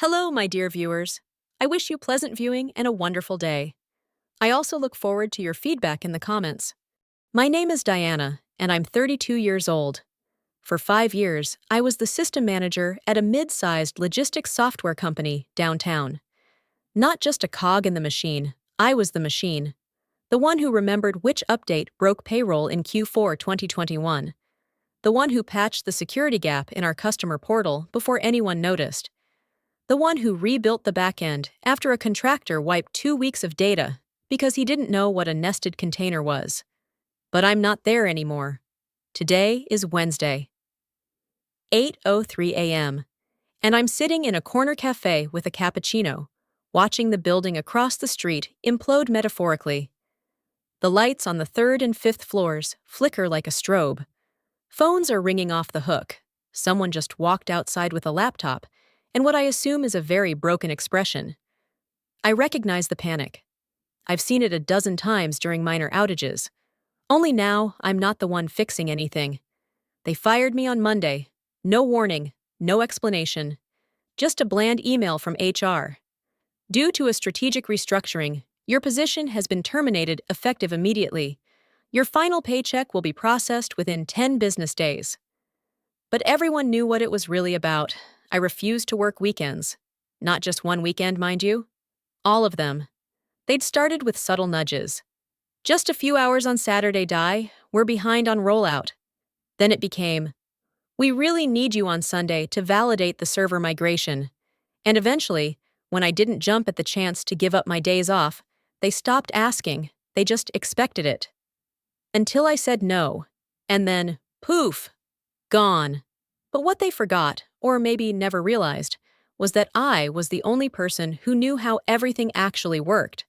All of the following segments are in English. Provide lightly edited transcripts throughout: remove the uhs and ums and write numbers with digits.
Hello, my dear viewers. I wish you pleasant viewing and a wonderful day. I also look forward to your feedback in the comments. My name is Diana, and I'm 32 years old. For 5 years, I was the system manager at a mid-sized logistics software company downtown. Not just a cog in the machine, I was the machine. The one who remembered which update broke payroll in Q4 2021. The one who patched the security gap in our customer portal before anyone noticed. The one who rebuilt the backend after a contractor wiped 2 weeks of data because he didn't know what a nested container was. But I'm not there anymore. Today is Wednesday, 8:03 a.m., and I'm sitting in a corner cafe with a cappuccino, watching the building across the street implode metaphorically. The lights on the third and fifth floors flicker like a strobe. Phones are ringing off the hook. Someone just walked outside with a laptop, and what I assume is a very broken expression. I recognize the panic. I've seen it a dozen times during minor outages. Only now, I'm not the one fixing anything. They fired me on Monday. No warning, no explanation. Just a bland email from HR. Due to a strategic restructuring, your position has been terminated effective immediately. Your final paycheck will be processed within 10 business days. But everyone knew what it was really about. I refused to work weekends. Not just one weekend, mind you. All of them. They'd started with subtle nudges. Just a few hours on Saturday, we're behind on rollout. Then it became, we really need you on Sunday to validate the server migration. And eventually, when I didn't jump at the chance to give up my days off, they stopped asking. They just expected it. Until I said no. And then, poof, gone. But what they forgot, or maybe never realized, was that I was the only person who knew how everything actually worked.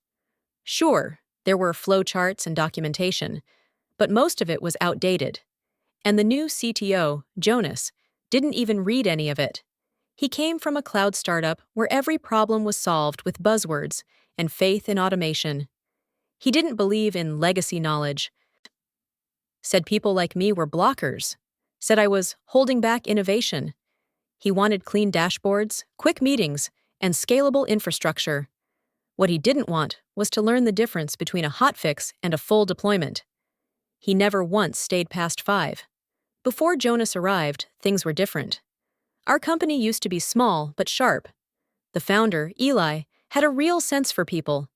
Sure, there were flowcharts and documentation, but most of it was outdated. And the new CTO, Jonas, didn't even read any of it. He came from a cloud startup where every problem was solved with buzzwords and faith in automation. He didn't believe in legacy knowledge. Said people like me were blockers. Said I was holding back innovation. He wanted clean dashboards, quick meetings, and scalable infrastructure. What he didn't want was to learn the difference between a hotfix and a full deployment. He never once stayed past 5. Before Jonas arrived, things were different. Our company used to be small but sharp. The founder, Eli, had a real sense for people.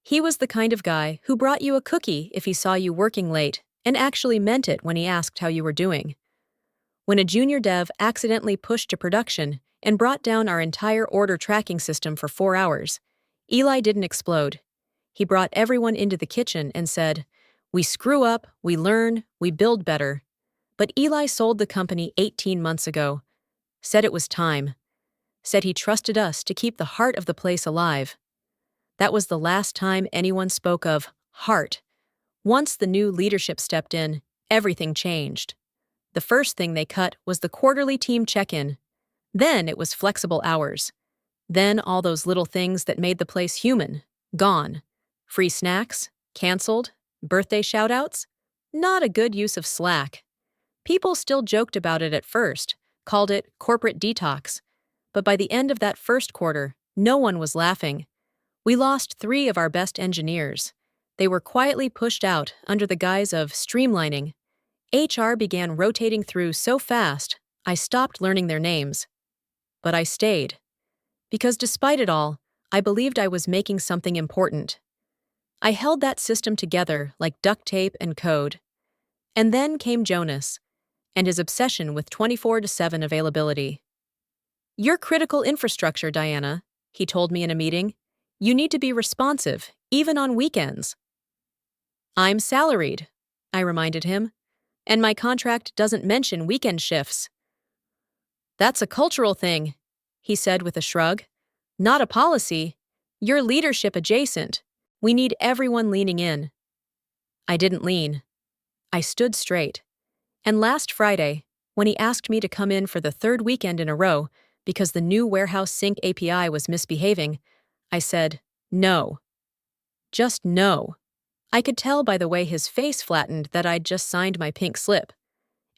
He was the kind of guy who brought you a cookie if he saw you working late and actually meant it when he asked how you were doing. When a junior dev accidentally pushed to production and brought down our entire order tracking system for 4 hours, Eli didn't explode. He brought everyone into the kitchen and said, "We screw up, we learn, we build better." But Eli sold the company 18 months ago. Said it was time. Said he trusted us to keep the heart of the place alive. That was the last time anyone spoke of heart. Once the new leadership stepped in, everything changed. The first thing they cut was the quarterly team check-in. Then it was flexible hours. Then all those little things that made the place human, gone. Free snacks, canceled, birthday shout-outs. Not a good use of Slack. People still joked about it at first, called it corporate detox. But by the end of that first quarter, no one was laughing. We lost 3 of our best engineers. They were quietly pushed out under the guise of streamlining. HR began rotating through so fast, I stopped learning their names. But I stayed. Because despite it all, I believed I was making something important. I held that system together like duct tape and code. And then came Jonas, and his obsession with 24/7 availability. "You're critical infrastructure, Diana," he told me in a meeting. "You need to be responsive, even on weekends." "I'm salaried," I reminded him. "And my contract doesn't mention weekend shifts." "That's a cultural thing," he said with a shrug. "Not a policy. You're leadership adjacent. We need everyone leaning in." I didn't lean. I stood straight. And last Friday, when he asked me to come in for the 3rd weekend in a row because the new warehouse sync API was misbehaving, I said, no. Just no. I could tell by the way his face flattened that I'd just signed my pink slip.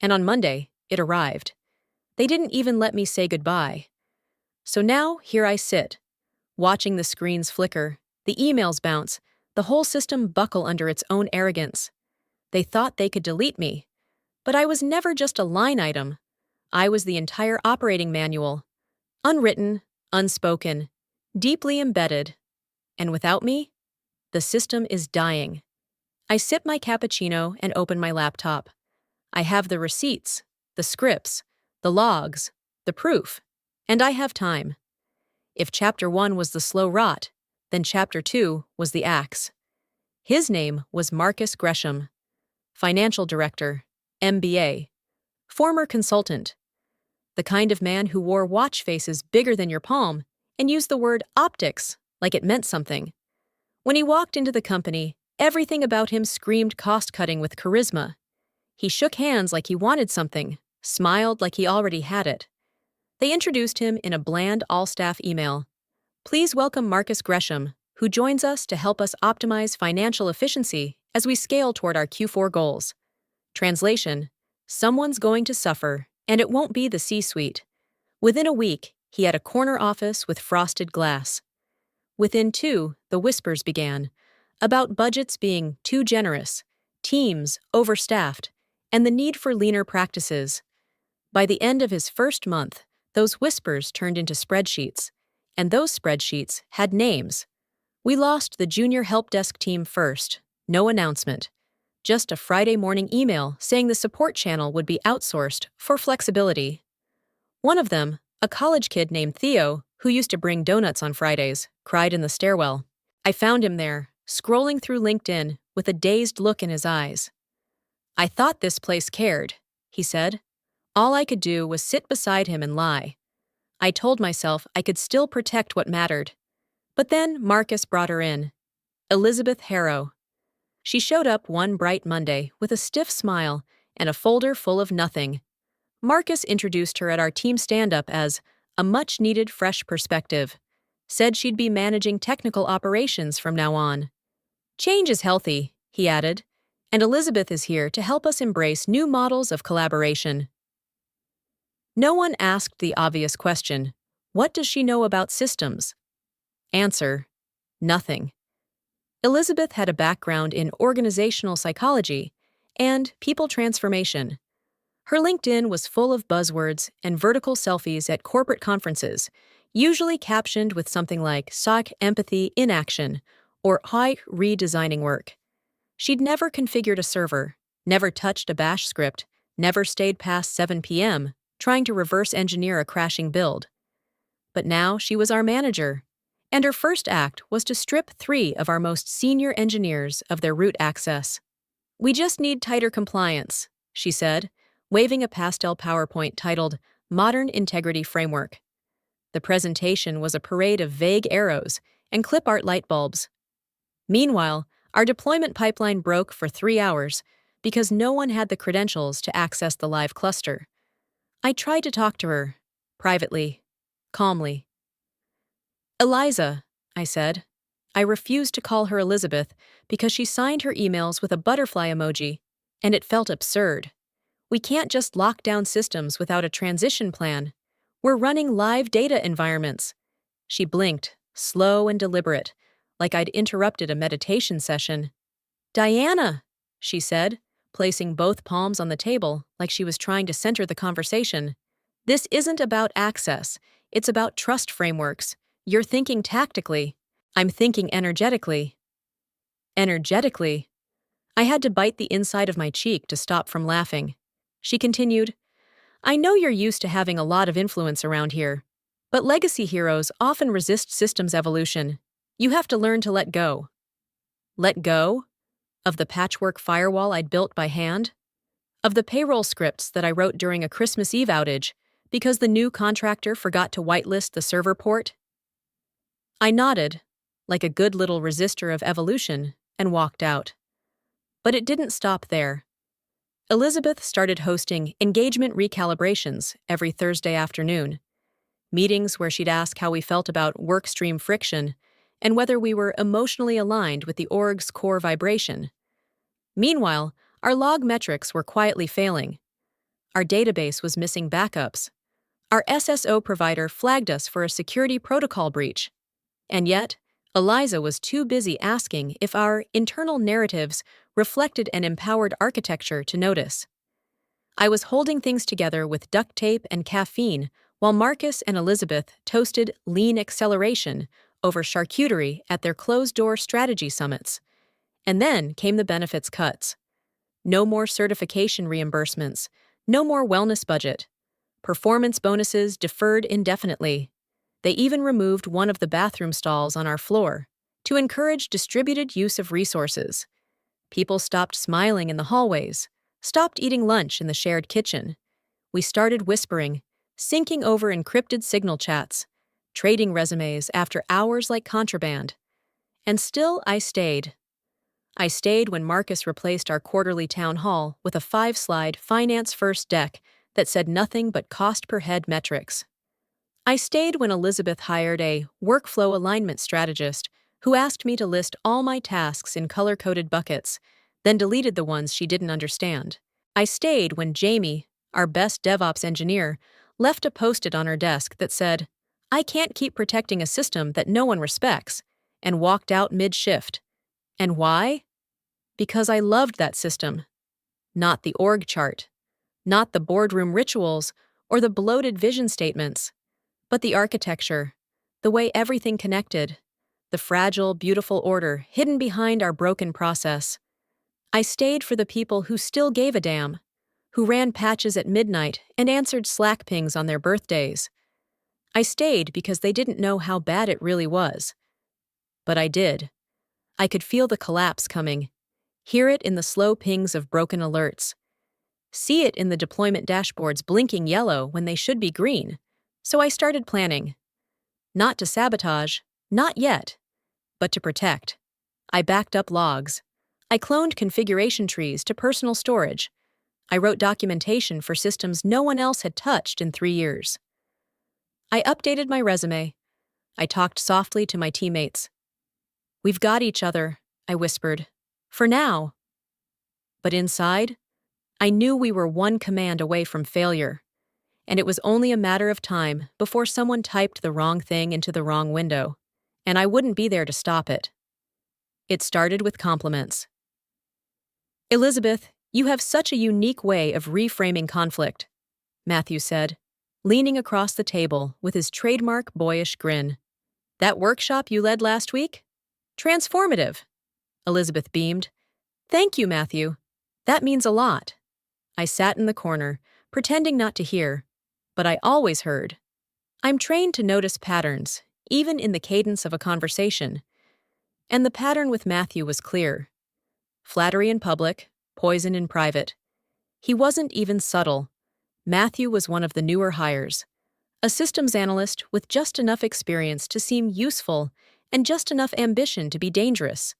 And on Monday, it arrived. They didn't even let me say goodbye. So now, here I sit, watching the screens flicker, the emails bounce, the whole system buckle under its own arrogance. They thought they could delete me, but I was never just a line item. I was the entire operating manual, unwritten, unspoken, deeply embedded. And without me, the system is dying. I sip my cappuccino and open my laptop. I have the receipts, the scripts, the logs, the proof, and I have time. If Chapter 1 was the slow rot, then Chapter 2 was the axe. His name was Marcus Gresham, financial director, MBA, former consultant, the kind of man who wore watch faces bigger than your palm and used the word optics like it meant something. When he walked into the company, everything about him screamed cost-cutting with charisma. He shook hands like he wanted something, smiled like he already had it. They introduced him in a bland all-staff email. Please welcome Marcus Gresham, who joins us to help us optimize financial efficiency as we scale toward our Q4 goals. Translation: someone's going to suffer, and it won't be the C-suite. Within a week, he had a corner office with frosted glass. Within 2, the whispers began, about budgets being too generous, teams overstaffed, and the need for leaner practices. By the end of his first month, those whispers turned into spreadsheets, and those spreadsheets had names. We lost the junior help desk team first, no announcement. Just a Friday morning email saying the support channel would be outsourced for flexibility. One of them, a college kid named Theo, who used to bring donuts on Fridays, cried in the stairwell. I found him there, scrolling through LinkedIn with a dazed look in his eyes. I thought this place cared, he said. All I could do was sit beside him and lie. I told myself I could still protect what mattered. But then Marcus brought her in. Elizabeth Harrow. She showed up one bright Monday with a stiff smile and a folder full of nothing. Marcus introduced her at our team stand-up as a much-needed fresh perspective, said she'd be managing technical operations from now on. Change is healthy, he added, and Elizabeth is here to help us embrace new models of collaboration. No one asked the obvious question, what does she know about systems? Answer: nothing. Elizabeth had a background in organizational psychology and people transformation. Her LinkedIn was full of buzzwords and vertical selfies at corporate conferences, usually captioned with something like "SOC empathy in action" or "high redesigning work." She'd never configured a server, never touched a bash script, never stayed past 7 p.m., trying to reverse engineer a crashing build. But now she was our manager, and her first act was to strip 3 of our most senior engineers of their root access. We just need tighter compliance, she said, waving a pastel PowerPoint titled Modern Integrity Framework. The presentation was a parade of vague arrows and clip art light bulbs. Meanwhile, our deployment pipeline broke for 3 hours because no one had the credentials to access the live cluster. I tried to talk to her, privately, calmly. Eliza, I said. I refused to call her Elizabeth because she signed her emails with a butterfly emoji, and it felt absurd. We can't just lock down systems without a transition plan. We're running live data environments. She blinked, slow and deliberate, like I'd interrupted a meditation session. Diana, she said, placing both palms on the table like she was trying to center the conversation. This isn't about access. It's about trust frameworks. You're thinking tactically. I'm thinking energetically. Energetically? I had to bite the inside of my cheek to stop from laughing. She continued, I know you're used to having a lot of influence around here, but legacy heroes often resist systems evolution. You have to learn to let go. Let go? Of the patchwork firewall I'd built by hand? Of the payroll scripts that I wrote during a Christmas Eve outage because the new contractor forgot to whitelist the server port? I nodded, like a good little resistor of evolution, and walked out. But it didn't stop there. Elizabeth started hosting engagement recalibrations every Thursday afternoon, meetings where she'd ask how we felt about workstream friction and whether we were emotionally aligned with the org's core vibration. Meanwhile, our log metrics were quietly failing. Our database was missing backups. Our SSO provider flagged us for a security protocol breach. And yet, Eliza was too busy asking if our internal narratives reflected an empowered architecture to notice. I was holding things together with duct tape and caffeine while Marcus and Elizabeth toasted lean acceleration over charcuterie at their closed-door strategy summits. And then came the benefits cuts. No more certification reimbursements, no more wellness budget. Performance bonuses deferred indefinitely. They even removed one of the bathroom stalls on our floor to encourage distributed use of resources. People stopped smiling in the hallways, stopped eating lunch in the shared kitchen. We started whispering, syncing over encrypted signal chats, trading resumes after hours like contraband. And still I stayed. I stayed when Marcus replaced our quarterly town hall with a 5-slide finance first deck that said nothing but cost per head metrics. I stayed when Elizabeth hired a workflow alignment strategist who asked me to list all my tasks in color-coded buckets, then deleted the ones she didn't understand. I stayed when Jamie, our best DevOps engineer, left a post-it on her desk that said, "I can't keep protecting a system that no one respects," and walked out mid-shift. And why? Because I loved that system. Not the org chart, not the boardroom rituals, or the bloated vision statements, but the architecture, the way everything connected, the fragile, beautiful order hidden behind our broken process. I stayed for the people who still gave a damn, who ran patches at midnight and answered Slack pings on their birthdays. I stayed because they didn't know how bad it really was. But I did. I could feel the collapse coming, hear it in the slow pings of broken alerts, see it in the deployment dashboards blinking yellow when they should be green. So I started planning. Not to sabotage, not yet, but to protect. I backed up logs. I cloned configuration trees to personal storage. I wrote documentation for systems no one else had touched in 3 years. I updated my resume. I talked softly to my teammates. "We've got each other," I whispered. "For now." But inside, I knew we were one command away from failure, and it was only a matter of time before someone typed the wrong thing into the wrong window, and I wouldn't be there to stop it. It started with compliments. "Elizabeth, you have such a unique way of reframing conflict," Matthew said, leaning across the table with his trademark boyish grin. "That workshop you led last week? Transformative." Elizabeth beamed. "Thank you, Matthew. That means a lot." I sat in the corner, pretending not to hear, but I always heard. I'm trained to notice patterns, even in the cadence of a conversation. And the pattern with Matthew was clear. Flattery in public, poison in private. He wasn't even subtle. Matthew was one of the newer hires, a systems analyst with just enough experience to seem useful and just enough ambition to be dangerous.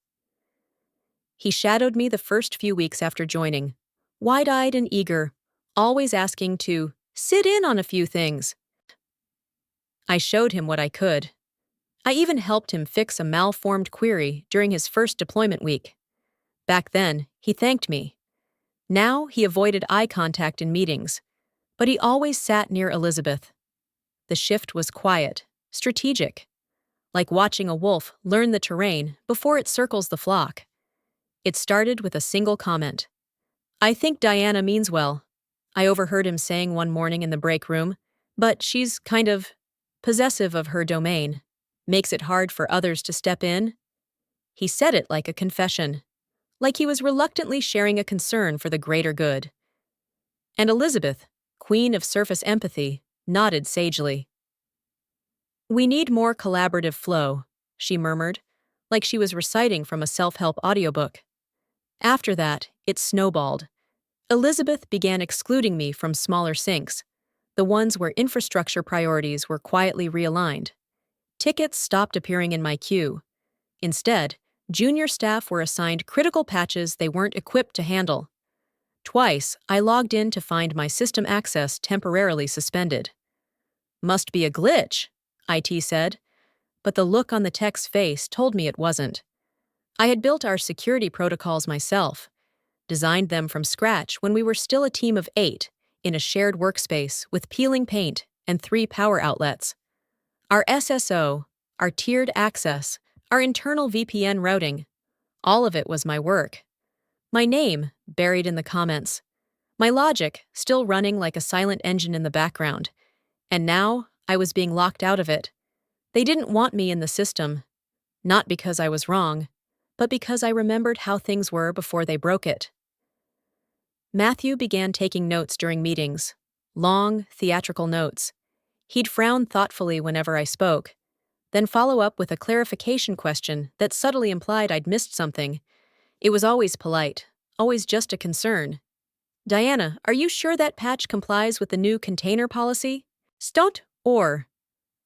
He shadowed me the first few weeks after joining, wide-eyed and eager, always asking to sit in on a few things. I showed him what I could. I even helped him fix a malformed query during his first deployment week. Back then, he thanked me. Now, he avoided eye contact in meetings, but he always sat near Elizabeth. The shift was quiet, strategic, like watching a wolf learn the terrain before it circles the flock. It started with a single comment. "I think Diana means well," I overheard him saying one morning in the break room, "but she's kind of possessive of her domain, makes it hard for others to step in." He said it like a confession, like he was reluctantly sharing a concern for the greater good. And Elizabeth, queen of surface empathy, nodded sagely. "We need more collaborative flow," she murmured, like she was reciting from a self-help audiobook. After that, it snowballed. Elizabeth began excluding me from smaller syncs, the ones where infrastructure priorities were quietly realigned. Tickets stopped appearing in my queue. Instead, junior staff were assigned critical patches they weren't equipped to handle. Twice, I logged in to find my system access temporarily suspended. "Must be a glitch," IT said, but the look on the tech's face told me it wasn't. I had built our security protocols myself, designed them from scratch when we were still a team of 8 in a shared workspace with peeling paint and 3 power outlets. Our SSO, our tiered access, our internal VPN routing. All of it was my work. My name, buried in the comments. My logic, still running like a silent engine in the background. And now, I was being locked out of it. They didn't want me in the system. Not because I was wrong, but because I remembered how things were before they broke it. Matthew began taking notes during meetings. Long, theatrical notes. He'd frown thoughtfully whenever I spoke, then follow up with a clarification question that subtly implied I'd missed something. It was always polite, always just a concern. "Diana, are you sure that patch complies with the new container policy?" "Ston't, or."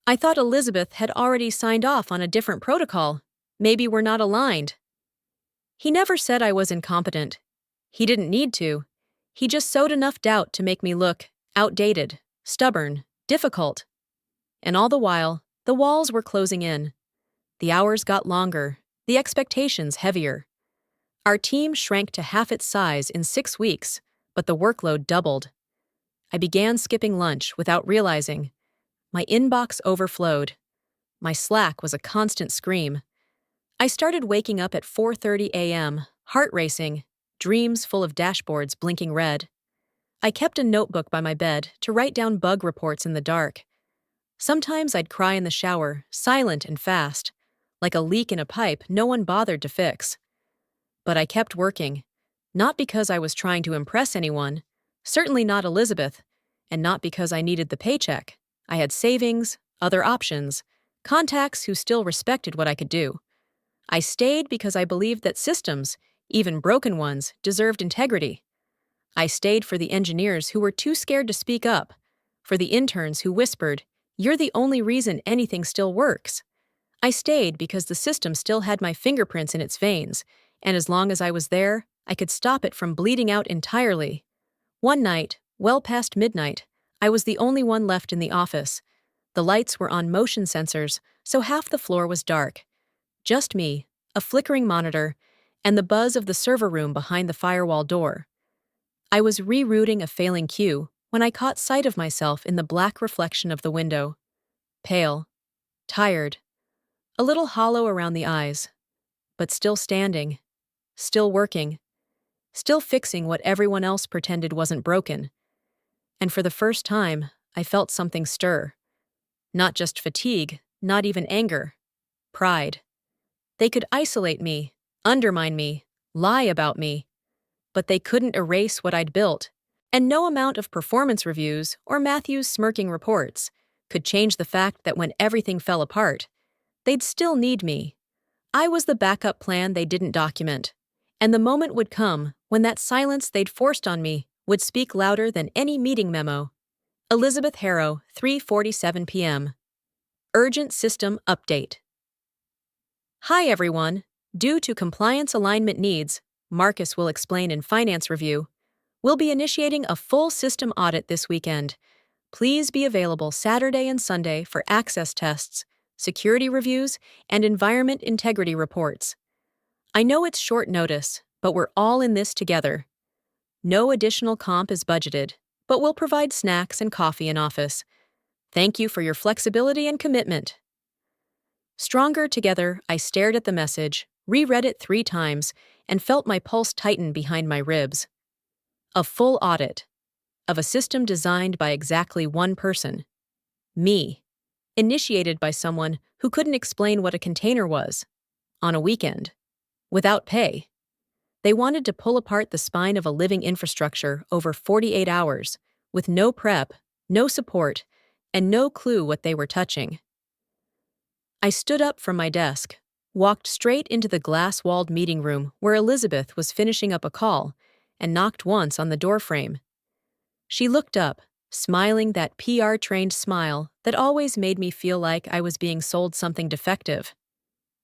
"I thought Elizabeth had already signed off on a different protocol. Maybe we're not aligned." He never said I was incompetent. He didn't need to. He just sowed enough doubt to make me look outdated, stubborn, difficult. And all the while, the walls were closing in. The hours got longer, the expectations heavier. Our team shrank to half its size in 6 weeks, but the workload doubled. I began skipping lunch without realizing. My inbox overflowed. My Slack was a constant scream. I started waking up at 4:30 a.m., heart racing, dreams full of dashboards blinking red. I kept a notebook by my bed to write down bug reports in the dark. Sometimes I'd cry in the shower, silent and fast, like a leak in a pipe no one bothered to fix. But I kept working, not because I was trying to impress anyone, certainly not Elizabeth, and not because I needed the paycheck. I had savings, other options, contacts who still respected what I could do. I stayed because I believed that systems, even broken ones, deserved integrity. I stayed for the engineers who were too scared to speak up, for the interns who whispered, "You're the only reason anything still works." I stayed because the system still had my fingerprints in its veins, and as long as I was there, I could stop it from bleeding out entirely. One night, well past midnight, I was the only one left in the office. The lights were on motion sensors, so half the floor was dark. Just me, a flickering monitor, and the buzz of the server room behind the firewall door. I was rerouting a failing queue when I caught sight of myself in the black reflection of the window. Pale, tired, a little hollow around the eyes, but still standing, still working, still fixing what everyone else pretended wasn't broken. And for the first time, I felt something stir. Not just fatigue, not even anger. Pride. They could isolate me, undermine me, lie about me, but they couldn't erase what I'd built, and no amount of performance reviews or Matthew's smirking reports could change the fact that when everything fell apart, they'd still need me. I was the backup plan they didn't document, and the moment would come when that silence they'd forced on me would speak louder than any meeting memo. Elizabeth Harrow, 3:47 p.m. Urgent System Update. Hi everyone. Due to compliance alignment needs, Marcus will explain in Finance Review, we'll be initiating a full system audit this weekend. Please be available Saturday and Sunday for access tests, security reviews, and environment integrity reports. I know it's short notice, but we're all in this together. No additional comp is budgeted, but we'll provide snacks and coffee in office. Thank you for your flexibility and commitment. Stronger together, I stared at the message, reread it 3 times, and felt my pulse tighten behind my ribs. A full audit of a system designed by exactly one person. Me. Initiated by someone who couldn't explain what a container was. On a weekend. Without pay. They wanted to pull apart the spine of a living infrastructure over 48 hours, with no prep, no support, and no clue what they were touching. I stood up from my desk, walked straight into the glass-walled meeting room where Elizabeth was finishing up a call, and knocked once on the doorframe. She looked up, smiling that PR-trained smile that always made me feel like I was being sold something defective.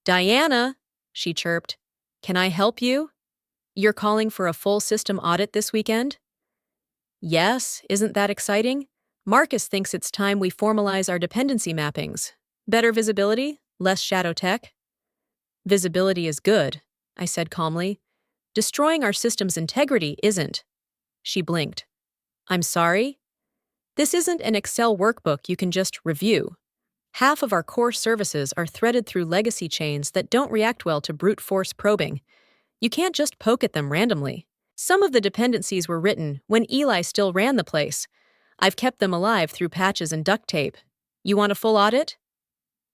"Diana," she chirped, "can I help you? You're calling for a full system audit this weekend?" "Yes, isn't that exciting? Marcus thinks it's time we formalize our dependency mappings. Better visibility, less shadow tech." "Visibility is good," I said calmly. "Destroying our system's integrity isn't." She blinked. "I'm sorry?" This isn't an Excel workbook you can just review. Half of our core services are threaded through legacy chains that don't react well to brute force probing. You can't just poke at them randomly. Some of the dependencies were written when Eli still ran the place. I've kept them alive through patches and duct tape. You want a full audit?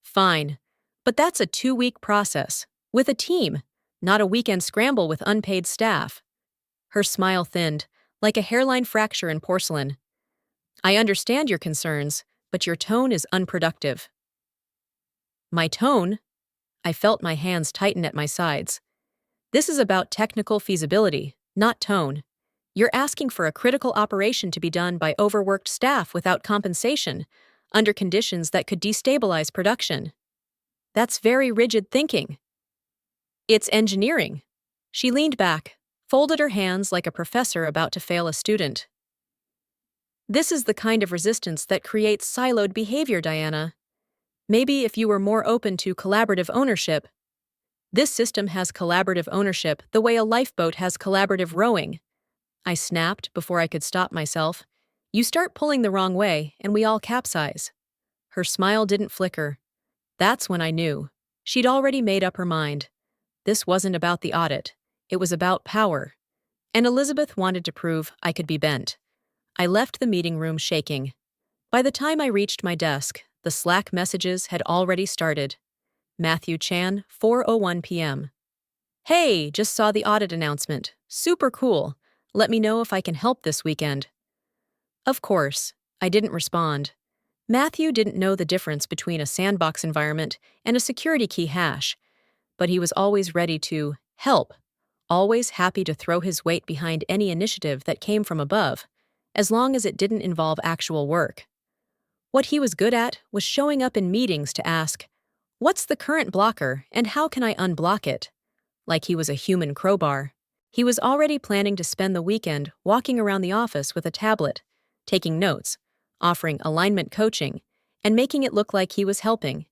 Fine. But that's a 2-week process, with a team, not a weekend scramble with unpaid staff. Her smile thinned, like a hairline fracture in porcelain. I understand your concerns, but your tone is unproductive. My tone? I felt my hands tighten at my sides. This is about technical feasibility, not tone. You're asking for a critical operation to be done by overworked staff without compensation, under conditions that could destabilize production. That's very rigid thinking. It's engineering. She leaned back, folded her hands like a professor about to fail a student. This is the kind of resistance that creates siloed behavior, Diana. Maybe if you were more open to collaborative ownership. This system has collaborative ownership the way a lifeboat has collaborative rowing. I snapped before I could stop myself. You start pulling the wrong way, and we all capsize. Her smile didn't flicker. That's when I knew. She'd already made up her mind. This wasn't about the audit. It was about power. And Elizabeth wanted to prove I could be bent. I left the meeting room shaking. By the time I reached my desk, the Slack messages had already started. Matthew Chan, 4:01 p.m. Hey, just saw the audit announcement. Super cool. Let me know if I can help this weekend. Of course, I didn't respond. Matthew didn't know the difference between a sandbox environment and a security key hash, but he was always ready to help, always happy to throw his weight behind any initiative that came from above, as long as it didn't involve actual work. What he was good at was showing up in meetings to ask, "What's the current blocker and how can I unblock it?" Like he was a human crowbar. He was already planning to spend the weekend walking around the office with a tablet, taking notes, offering alignment coaching, and making it look like he was helping.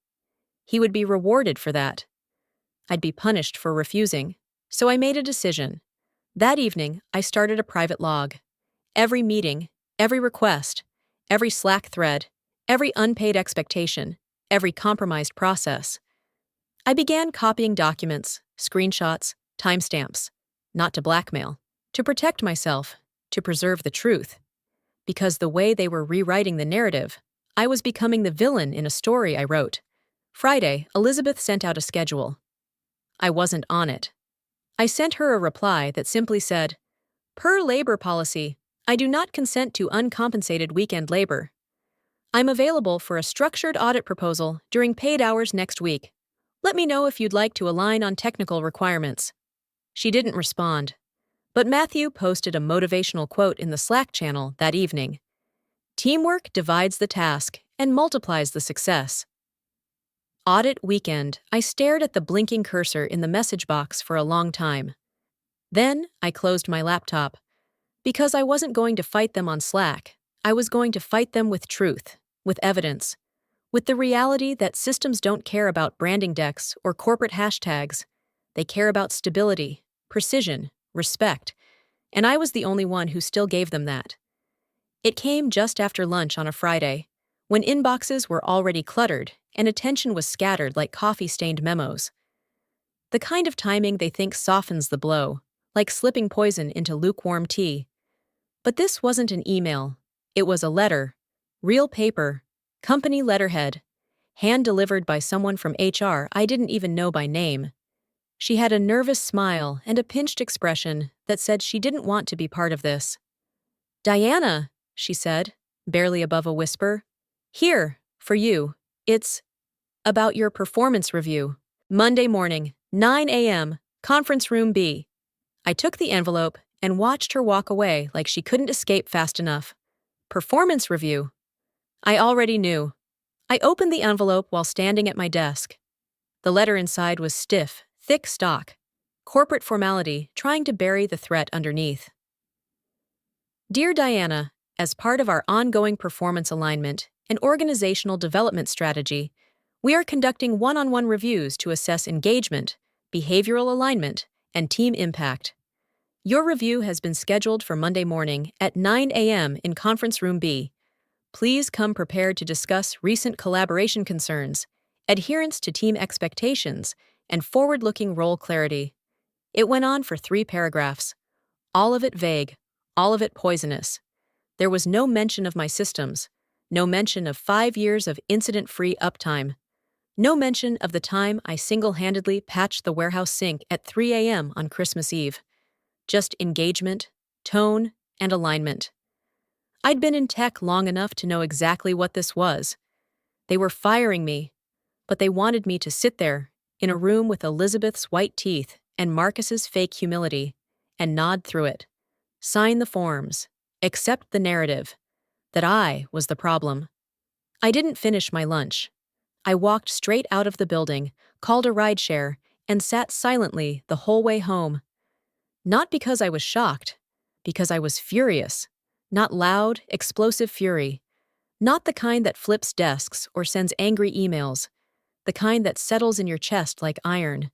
He would be rewarded for that. I'd be punished for refusing, so I made a decision. That evening, I started a private log. Every meeting, every request, every Slack thread, every unpaid expectation, every compromised process. I began copying documents, screenshots, timestamps, not to blackmail, to protect myself, to preserve the truth. Because the way they were rewriting the narrative, I was becoming the villain in a story I wrote. Friday, Elizabeth sent out a schedule. I wasn't on it. I sent her a reply that simply said, "Per labor policy, I do not consent to uncompensated weekend labor. I'm available for a structured audit proposal during paid hours next week. Let me know if you'd like to align on technical requirements." She didn't respond, but Matthew posted a motivational quote in the Slack channel that evening. Teamwork divides the task and multiplies the success. Audit weekend, I stared at the blinking cursor in the message box for a long time. Then I closed my laptop. Because I wasn't going to fight them on Slack, I was going to fight them with truth, with evidence, with the reality that systems don't care about branding decks or corporate hashtags. They care about stability, precision, respect, and I was the only one who still gave them that. It came just after lunch on a Friday, when inboxes were already cluttered and attention was scattered like coffee-stained memos. The kind of timing they think softens the blow, like slipping poison into lukewarm tea. But this wasn't an email. It was a letter, real paper, company letterhead, hand-delivered by someone from HR I didn't even know by name. She had a nervous smile and a pinched expression that said she didn't want to be part of this. "Diana," she said, barely above a whisper, "here, for you. It's about your performance review. Monday morning, 9 a.m., conference room B." I took the envelope and watched her walk away like she couldn't escape fast enough. Performance review. I already knew. I opened the envelope while standing at my desk. The letter inside was stiff, thick stock. Corporate formality trying to bury the threat underneath. Dear Diana, as part of our ongoing performance alignment and organizational development strategy, we are conducting one-on-one reviews to assess engagement, behavioral alignment, and team impact. Your review has been scheduled for Monday morning at 9 a.m. in Conference Room B. Please come prepared to discuss recent collaboration concerns, adherence to team expectations, and forward-looking role clarity. It went on for 3 paragraphs. All of it vague, all of it poisonous. There was no mention of my systems, no mention of 5 years of incident-free uptime, no mention of the time I single-handedly patched the warehouse sink at 3 a.m. on Christmas Eve. Just engagement, tone, and alignment. I'd been in tech long enough to know exactly what this was. They were firing me, but they wanted me to sit there, in a room with Elizabeth's white teeth and Marcus's fake humility, and nod through it. Sign the forms, accept the narrative, that I was the problem. I didn't finish my lunch. I walked straight out of the building, called a rideshare, and sat silently the whole way home. Not because I was shocked, because I was furious. Not loud, explosive fury. Not the kind that flips desks or sends angry emails. The kind that settles in your chest like iron.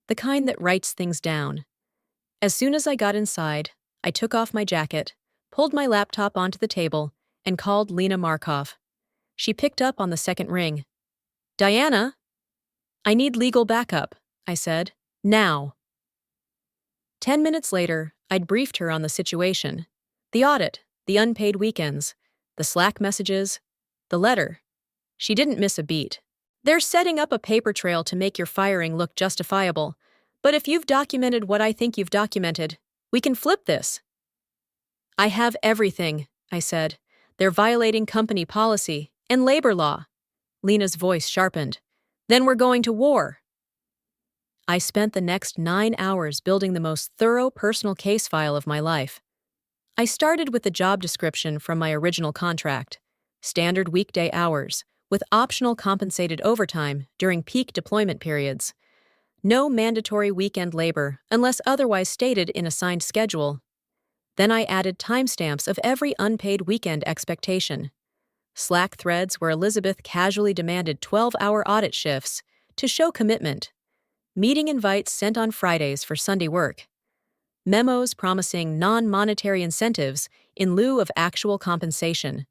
The kind that writes things down. As soon as I got inside, I took off my jacket, pulled my laptop onto the table, and called Lena Markov. She picked up on the second ring. "Diana? I need legal backup," I said. "Now." 10 minutes later, I'd briefed her on the situation. The audit, the unpaid weekends, the Slack messages, the letter. She didn't miss a beat. "They're setting up a paper trail to make your firing look justifiable, but if you've documented what I think you've documented, we can flip this." "I have everything," I said. "They're violating company policy and labor law." Lena's voice sharpened. "Then we're going to war." I spent the next 9 hours building the most thorough personal case file of my life. I started with the job description from my original contract, standard weekday hours, with optional compensated overtime during peak deployment periods. No mandatory weekend labor unless otherwise stated in a signed schedule. Then I added timestamps of every unpaid weekend expectation. Slack threads where Elizabeth casually demanded 12-hour audit shifts to show commitment. Meeting invites sent on Fridays for Sunday work. Memos promising non-monetary incentives in lieu of actual compensation.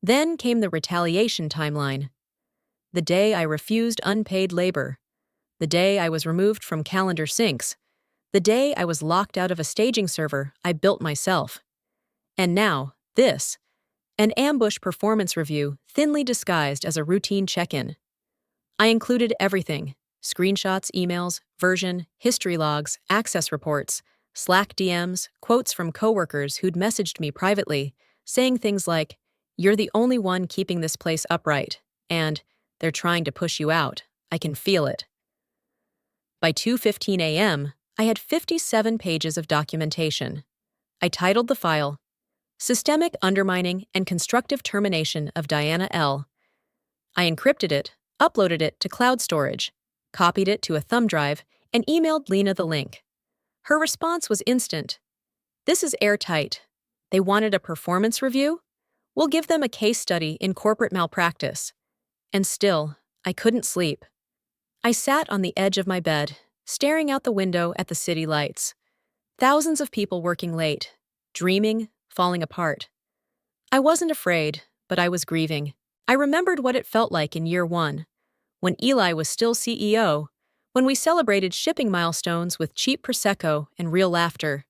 Then came the retaliation timeline. The day I refused unpaid labor. The day I was removed from calendar syncs. The day I was locked out of a staging server I built myself. And now, this. An ambush performance review thinly disguised as a routine check-in. I included everything: screenshots, emails, version, history logs, access reports, Slack DMs, quotes from coworkers who'd messaged me privately, saying things like, "You're the only one keeping this place upright," and "They're trying to push you out. I can feel it." By 2:15 a.m., I had 57 pages of documentation. I titled the file, "Systemic Undermining and Constructive Termination of Diana L." I encrypted it, uploaded it to cloud storage, copied it to a thumb drive, and emailed Lena the link. Her response was instant. "This is airtight. They wanted a performance review? We'll give them a case study in corporate malpractice." And still, I couldn't sleep. I sat on the edge of my bed, staring out the window at the city lights. Thousands of people working late, dreaming, falling apart. I wasn't afraid, but I was grieving. I remembered what it felt like in year 1, when Eli was still CEO, when we celebrated shipping milestones with cheap Prosecco and real laughter.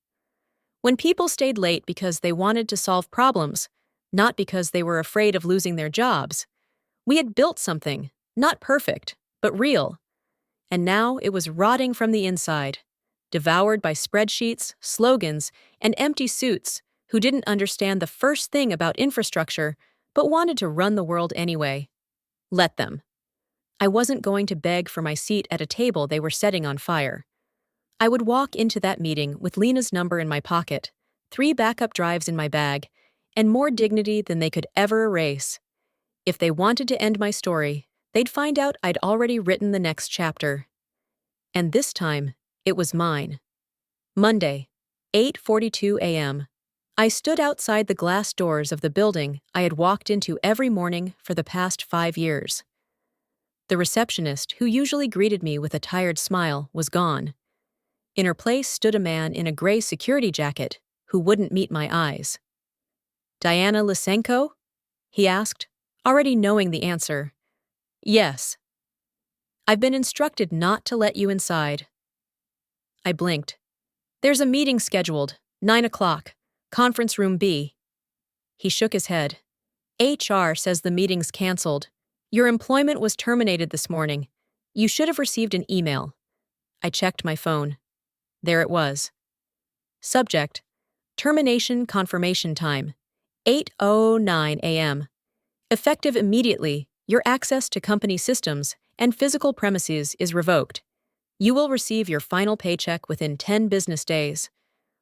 When people stayed late because they wanted to solve problems, not because they were afraid of losing their jobs. We had built something, not perfect, but real. And now it was rotting from the inside, devoured by spreadsheets, slogans, and empty suits who didn't understand the first thing about infrastructure but wanted to run the world anyway. Let them. I wasn't going to beg for my seat at a table they were setting on fire. I would walk into that meeting with Lena's number in my pocket, 3 backup drives in my bag, and more dignity than they could ever erase. If they wanted to end my story, they'd find out I'd already written the next chapter. And this time, it was mine. Monday, 8:42 a.m. I stood outside the glass doors of the building I had walked into every morning for the past 5 years. The receptionist, who usually greeted me with a tired smile, was gone. In her place stood a man in a gray security jacket who wouldn't meet my eyes. "Diana Lysenko?" he asked, already knowing the answer. Yes. I've been instructed not to let you inside. I blinked. There's a meeting scheduled, 9 o'clock, conference room B. He shook his head. HR says the meeting's canceled. Your employment was terminated this morning. You should have received an email. I checked my phone. There it was. Subject: termination confirmation time, 8:09 a.m. Effective immediately, your access to company systems and physical premises is revoked. You will receive your final paycheck within 10 business days.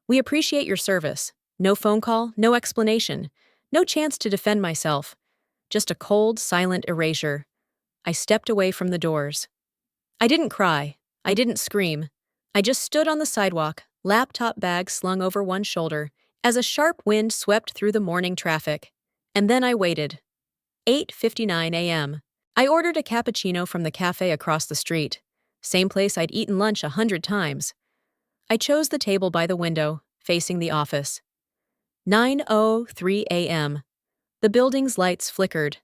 We appreciate your service. No phone call, no explanation, no chance to defend myself. Just a cold, silent erasure. I stepped away from the doors. I didn't cry. I didn't scream. I just stood on the sidewalk, laptop bag slung over one shoulder, as a sharp wind swept through the morning traffic. And then I waited. 8:59 a.m. I ordered a cappuccino from the café across the street. Same place I'd eaten lunch 100 times. I chose the table by the window, facing the office. 9:03 a.m. The building's lights flickered.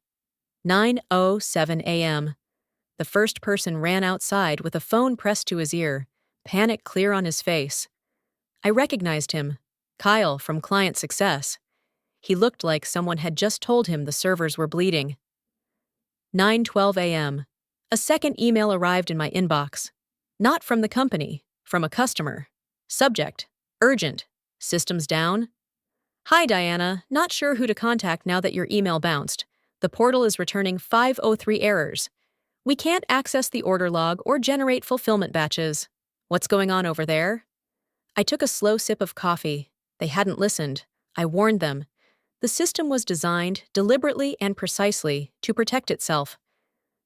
9:07 a.m. The first person ran outside with a phone pressed to his ear, panic clear on his face. I recognized him, Kyle from Client Success. He looked like someone had just told him the servers were bleeding. 9:12 a.m. A second email arrived in my inbox. Not from the company, from a customer. Subject: urgent. Systems down. Hi Diana, not sure who to contact now that your email bounced. The portal is returning 503 errors. We can't access the order log or generate fulfillment batches. What's going on over there? I took a slow sip of coffee. They hadn't listened. I warned them. The system was designed deliberately and precisely to protect itself,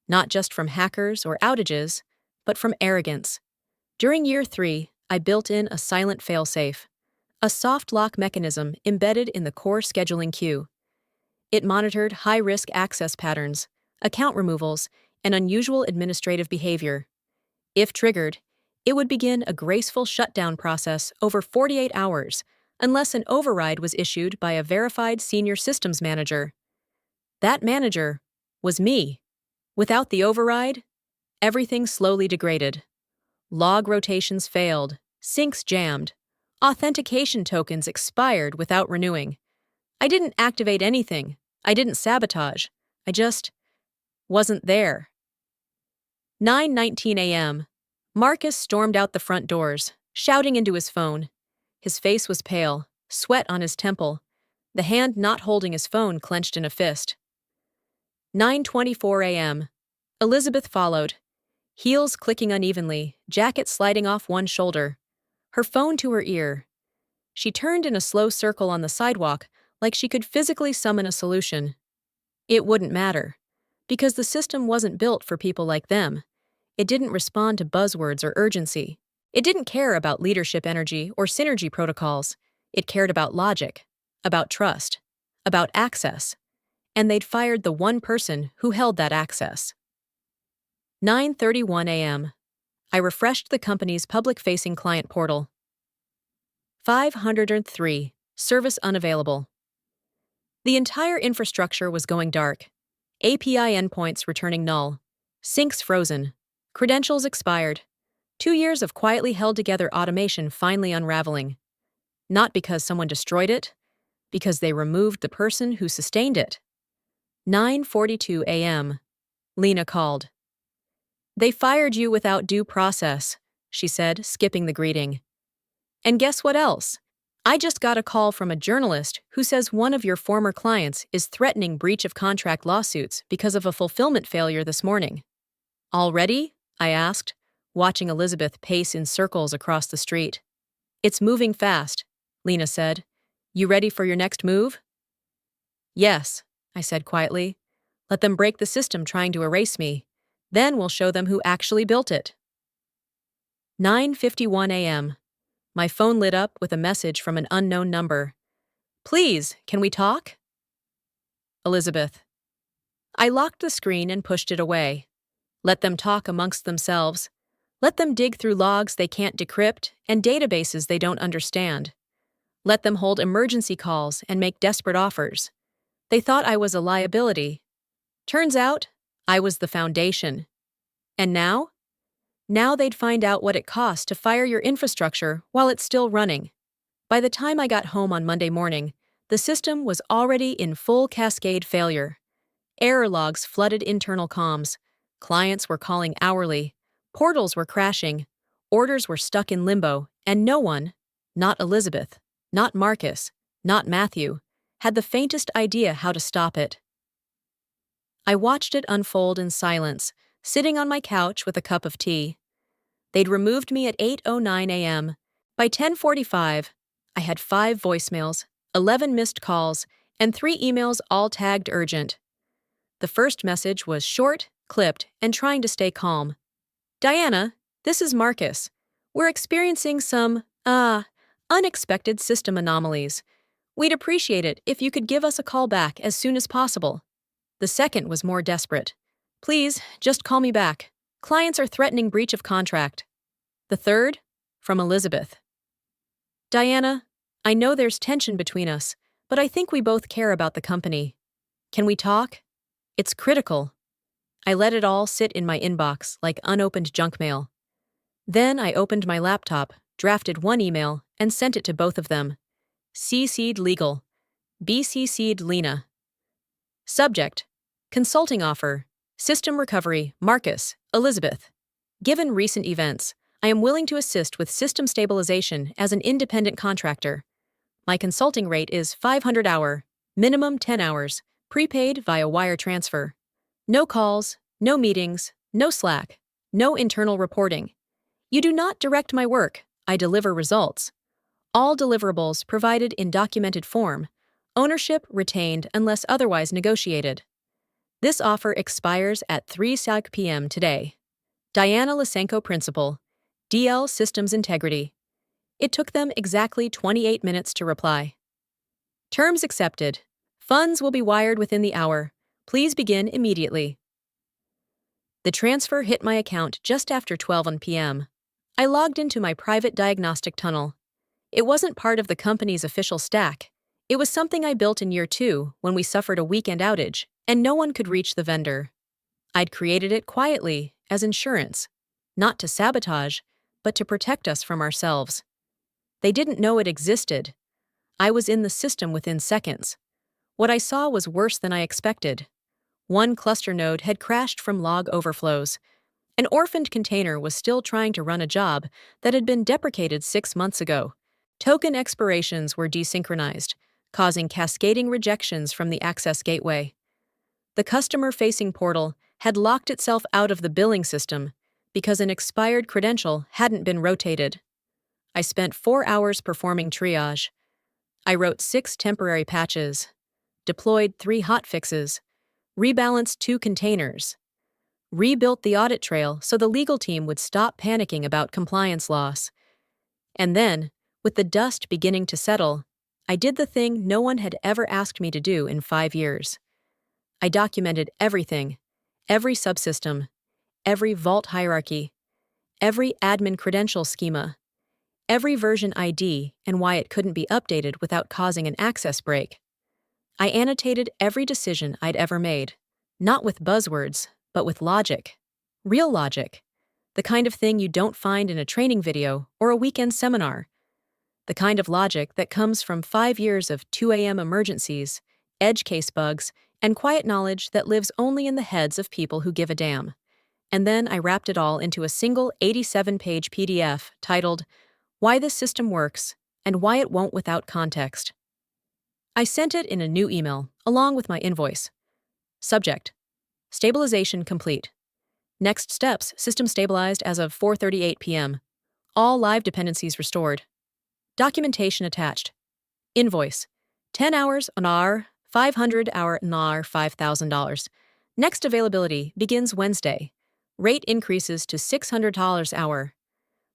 not just from hackers or outages, but from arrogance. During year 3, I built in a silent failsafe, a soft lock mechanism embedded in the core scheduling queue. It monitored high-risk access patterns, account removals, and unusual administrative behavior. If triggered, it would begin a graceful shutdown process over 48 hours, unless an override was issued by a verified senior systems manager. That manager was me. Without the override, everything slowly degraded. Log rotations failed, syncs jammed, authentication tokens expired without renewing. I didn't activate anything. I didn't sabotage. I just wasn't there. 9:19 a.m. Marcus stormed out the front doors, shouting into his phone. His face was pale, sweat on his temple, the hand not holding his phone clenched in a fist. 9:24 a.m. Elizabeth followed, heels clicking unevenly, jacket sliding off one shoulder, her phone to her ear. She turned in a slow circle on the sidewalk like she could physically summon a solution. It wouldn't matter, because the system wasn't built for people like them. It didn't respond to buzzwords or urgency. It didn't care about leadership energy or synergy protocols. It cared about logic, about trust, about access. And they'd fired the one person who held that access. 9:31 a.m. I refreshed the company's public-facing client portal. 503. Service unavailable. The entire infrastructure was going dark. API endpoints returning null. Syncs frozen. Credentials expired. 2 years of quietly held together automation finally unraveling. Not because someone destroyed it, because they removed the person who sustained it. 9:42 a.m. Lena called. They fired you without due process, she said, skipping the greeting. And guess what else? I just got a call from a journalist who says one of your former clients is threatening breach of contract lawsuits because of a fulfillment failure this morning. Already? I asked, watching Elizabeth pace in circles across the street. It's moving fast, Lena said. You ready for your next move? Yes, I said quietly. Let them break the system trying to erase me. Then we'll show them who actually built it. 9:51 a.m. My phone lit up with a message from an unknown number. Please, can we talk? Elizabeth. I locked the screen and pushed it away. Let them talk amongst themselves. Let them dig through logs they can't decrypt and databases they don't understand. Let them hold emergency calls and make desperate offers. They thought I was a liability. Turns out, I was the foundation. And now? Now they'd find out what it costs to fire your infrastructure while it's still running. By the time I got home on Monday morning, the system was already in full cascade failure. Error logs flooded internal comms. Clients were calling hourly. Portals were crashing. Orders were stuck in limbo, and no one, not Elizabeth, not Marcus, not Matthew, had the faintest idea how to stop it. I watched it unfold in silence, sitting on my couch with a cup of tea. They'd removed me at 8:09 a.m. By 10:45, I had 5 voicemails, 11 missed calls, and 3 emails all tagged urgent. The first message was short, clipped, and trying to stay calm. "Diana, this is Marcus. We're experiencing some, unexpected system anomalies. We'd appreciate it if you could give us a call back as soon as possible." The second was more desperate. "Please, just call me back. Clients are threatening breach of contract." The third, from Elizabeth. "Diana, I know there's tension between us, but I think we both care about the company. Can we talk? It's critical." I let it all sit in my inbox like unopened junk mail. Then I opened my laptop, drafted one email, and sent it to both of them. CC'd legal. BCC'd Lena. Subject: Consulting offer. System recovery. Marcus, Elizabeth. Given recent events, I am willing to assist with system stabilization as an independent contractor. My consulting rate is $500 hour, minimum 10 hours, prepaid via wire transfer. No calls, no meetings, no Slack, no internal reporting. You do not direct my work, I deliver results. All deliverables provided in documented form. Ownership retained unless otherwise negotiated. This offer expires at 3:00 p.m. today. Diana Lysenko, Principal, DL Systems Integrity. It took them exactly 28 minutes to reply. Terms accepted. Funds will be wired within the hour. Please begin immediately. The transfer hit my account just after 12 p.m. I logged into my private diagnostic tunnel. It wasn't part of the company's official stack. It was something I built in year 2 when we suffered a weekend outage and no one could reach the vendor. I'd created it quietly, as insurance, not to sabotage, but to protect us from ourselves. They didn't know it existed. I was in the system within seconds. What I saw was worse than I expected. One cluster node had crashed from log overflows. An orphaned container was still trying to run a job that had been deprecated 6 months ago. Token expirations were desynchronized, causing cascading rejections from the access gateway. The customer-facing portal had locked itself out of the billing system because an expired credential hadn't been rotated. I spent 4 hours performing triage. I wrote 6 temporary patches, deployed 3 hotfixes, rebalanced 2 containers, rebuilt the audit trail so the legal team would stop panicking about compliance loss. And then, with the dust beginning to settle, I did the thing no one had ever asked me to do in 5 years. I documented everything, every subsystem, every vault hierarchy, every admin credential schema, every version ID and why it couldn't be updated without causing an access break. I annotated every decision I'd ever made, not with buzzwords, but with logic. Real logic. The kind of thing you don't find in a training video or a weekend seminar. The kind of logic that comes from 5 years of 2 a.m. emergencies, edge case bugs, and quiet knowledge that lives only in the heads of people who give a damn. And then I wrapped it all into a single 87-page PDF titled, Why This System Works and Why It Won't Without Context. I sent it in a new email, along with my invoice. Subject: Stabilization complete. Next steps: system stabilized as of 4:38 p.m. All live dependencies restored. Documentation attached. Invoice: 10 hours an hour, 500 hour an hour, $5,000. Next availability begins Wednesday. Rate increases to $600 hour.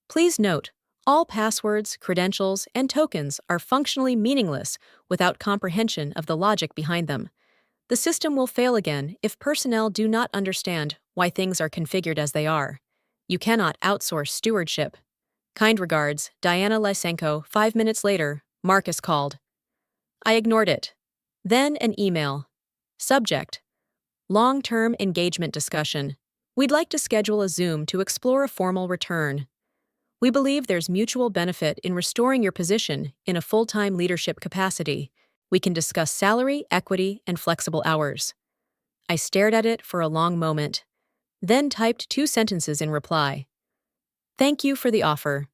Please note, all passwords, credentials, and tokens are functionally meaningless without comprehension of the logic behind them. The system will fail again if personnel do not understand why things are configured as they are. You cannot outsource stewardship. Kind regards, Diana Lysenko. 5 minutes later, Marcus called. I ignored it. Then an email. Subject: long-term engagement discussion. We'd like to schedule a Zoom to explore a formal return. We believe there's mutual benefit in restoring your position in a full-time leadership capacity. We can discuss salary, equity, and flexible hours. I stared at it for a long moment, then typed 2 sentences in reply. Thank you for the offer.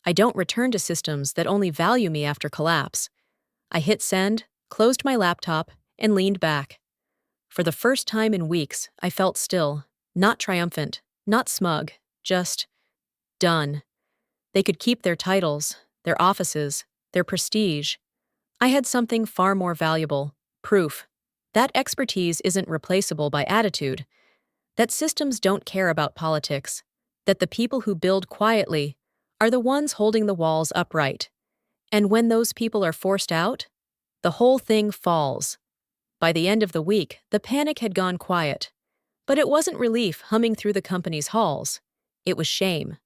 I don't return to systems that only value me after collapse. I hit send, closed my laptop, and leaned back. For the first time in weeks, I felt still, not triumphant, not smug, just done. They could keep their titles, their offices, their prestige. I had something far more valuable: proof. That expertise isn't replaceable by attitude, that systems don't care about politics, that the people who build quietly are the ones holding the walls upright. And when those people are forced out, the whole thing falls. By the end of the week, the panic had gone quiet. But it wasn't relief humming through the company's halls. It was shame.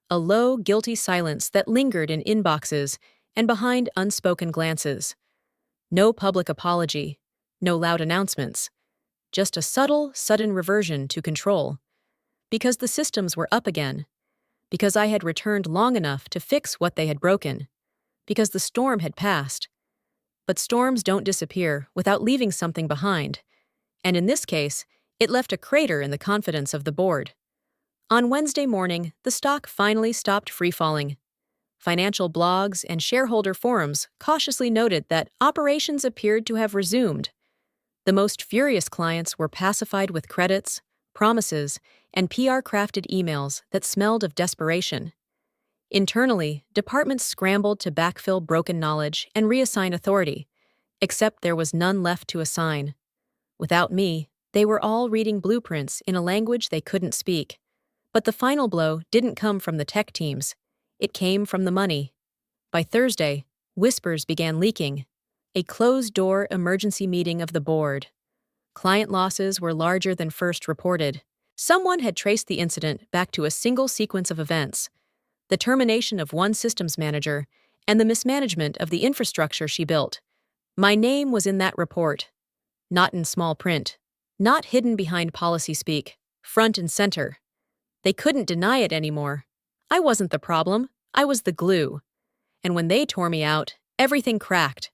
A low, guilty silence that lingered in inboxes and behind unspoken glances. No public apology, no loud announcements. Just a subtle, sudden reversion to control. Because the systems were up again. Because I had returned long enough to fix what they had broken. Because the storm had passed. But storms don't disappear without leaving something behind. And in this case, it left a crater in the confidence of the board. On Wednesday morning, the stock finally stopped free-falling. Financial blogs and shareholder forums cautiously noted that operations appeared to have resumed. The most furious clients were pacified with credits, promises, and PR-crafted emails that smelled of desperation. Internally, departments scrambled to backfill broken knowledge and reassign authority, except there was none left to assign. Without me, they were all reading blueprints in a language they couldn't speak. But the final blow didn't come from the tech teams. It came from the money. By Thursday, whispers began leaking. A closed-door emergency meeting of the board. Client losses were larger than first reported. Someone had traced the incident back to a single sequence of events: the termination of one systems manager and the mismanagement of the infrastructure she built. My name was in that report. Not in small print. Not hidden behind policy speak. Front and center. They couldn't deny it anymore. I wasn't the problem. I was the glue. And when they tore me out, everything cracked.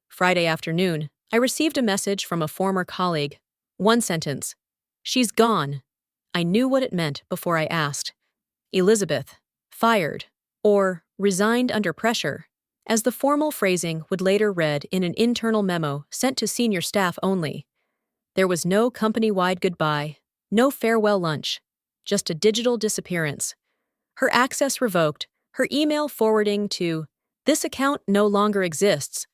Friday afternoon, I received a message from a former colleague. 1 sentence. She's gone. I knew what it meant before I asked. Elizabeth. Fired. Or resigned under pressure, as the formal phrasing would later read in an internal memo sent to senior staff only. There was no company-wide goodbye, no farewell lunch, just a digital disappearance. Her access revoked, her email forwarding to, "This account no longer exists."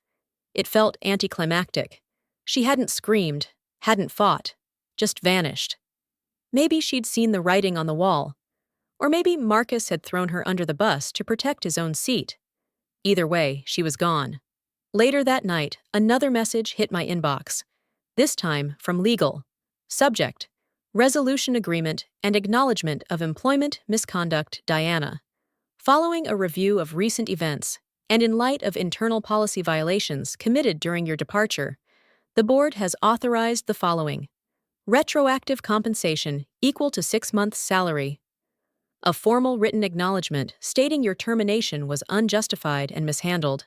It felt anticlimactic. She hadn't screamed, hadn't fought, just vanished. Maybe she'd seen the writing on the wall. Or maybe Marcus had thrown her under the bus to protect his own seat. Either way, she was gone. Later that night, another message hit my inbox. This time from legal. Subject: resolution agreement and acknowledgement of employment misconduct, Diana. Following a review of recent events, and in light of internal policy violations committed during your departure, the board has authorized the following: retroactive compensation equal to 6 months' salary. A formal written acknowledgement stating your termination was unjustified and mishandled.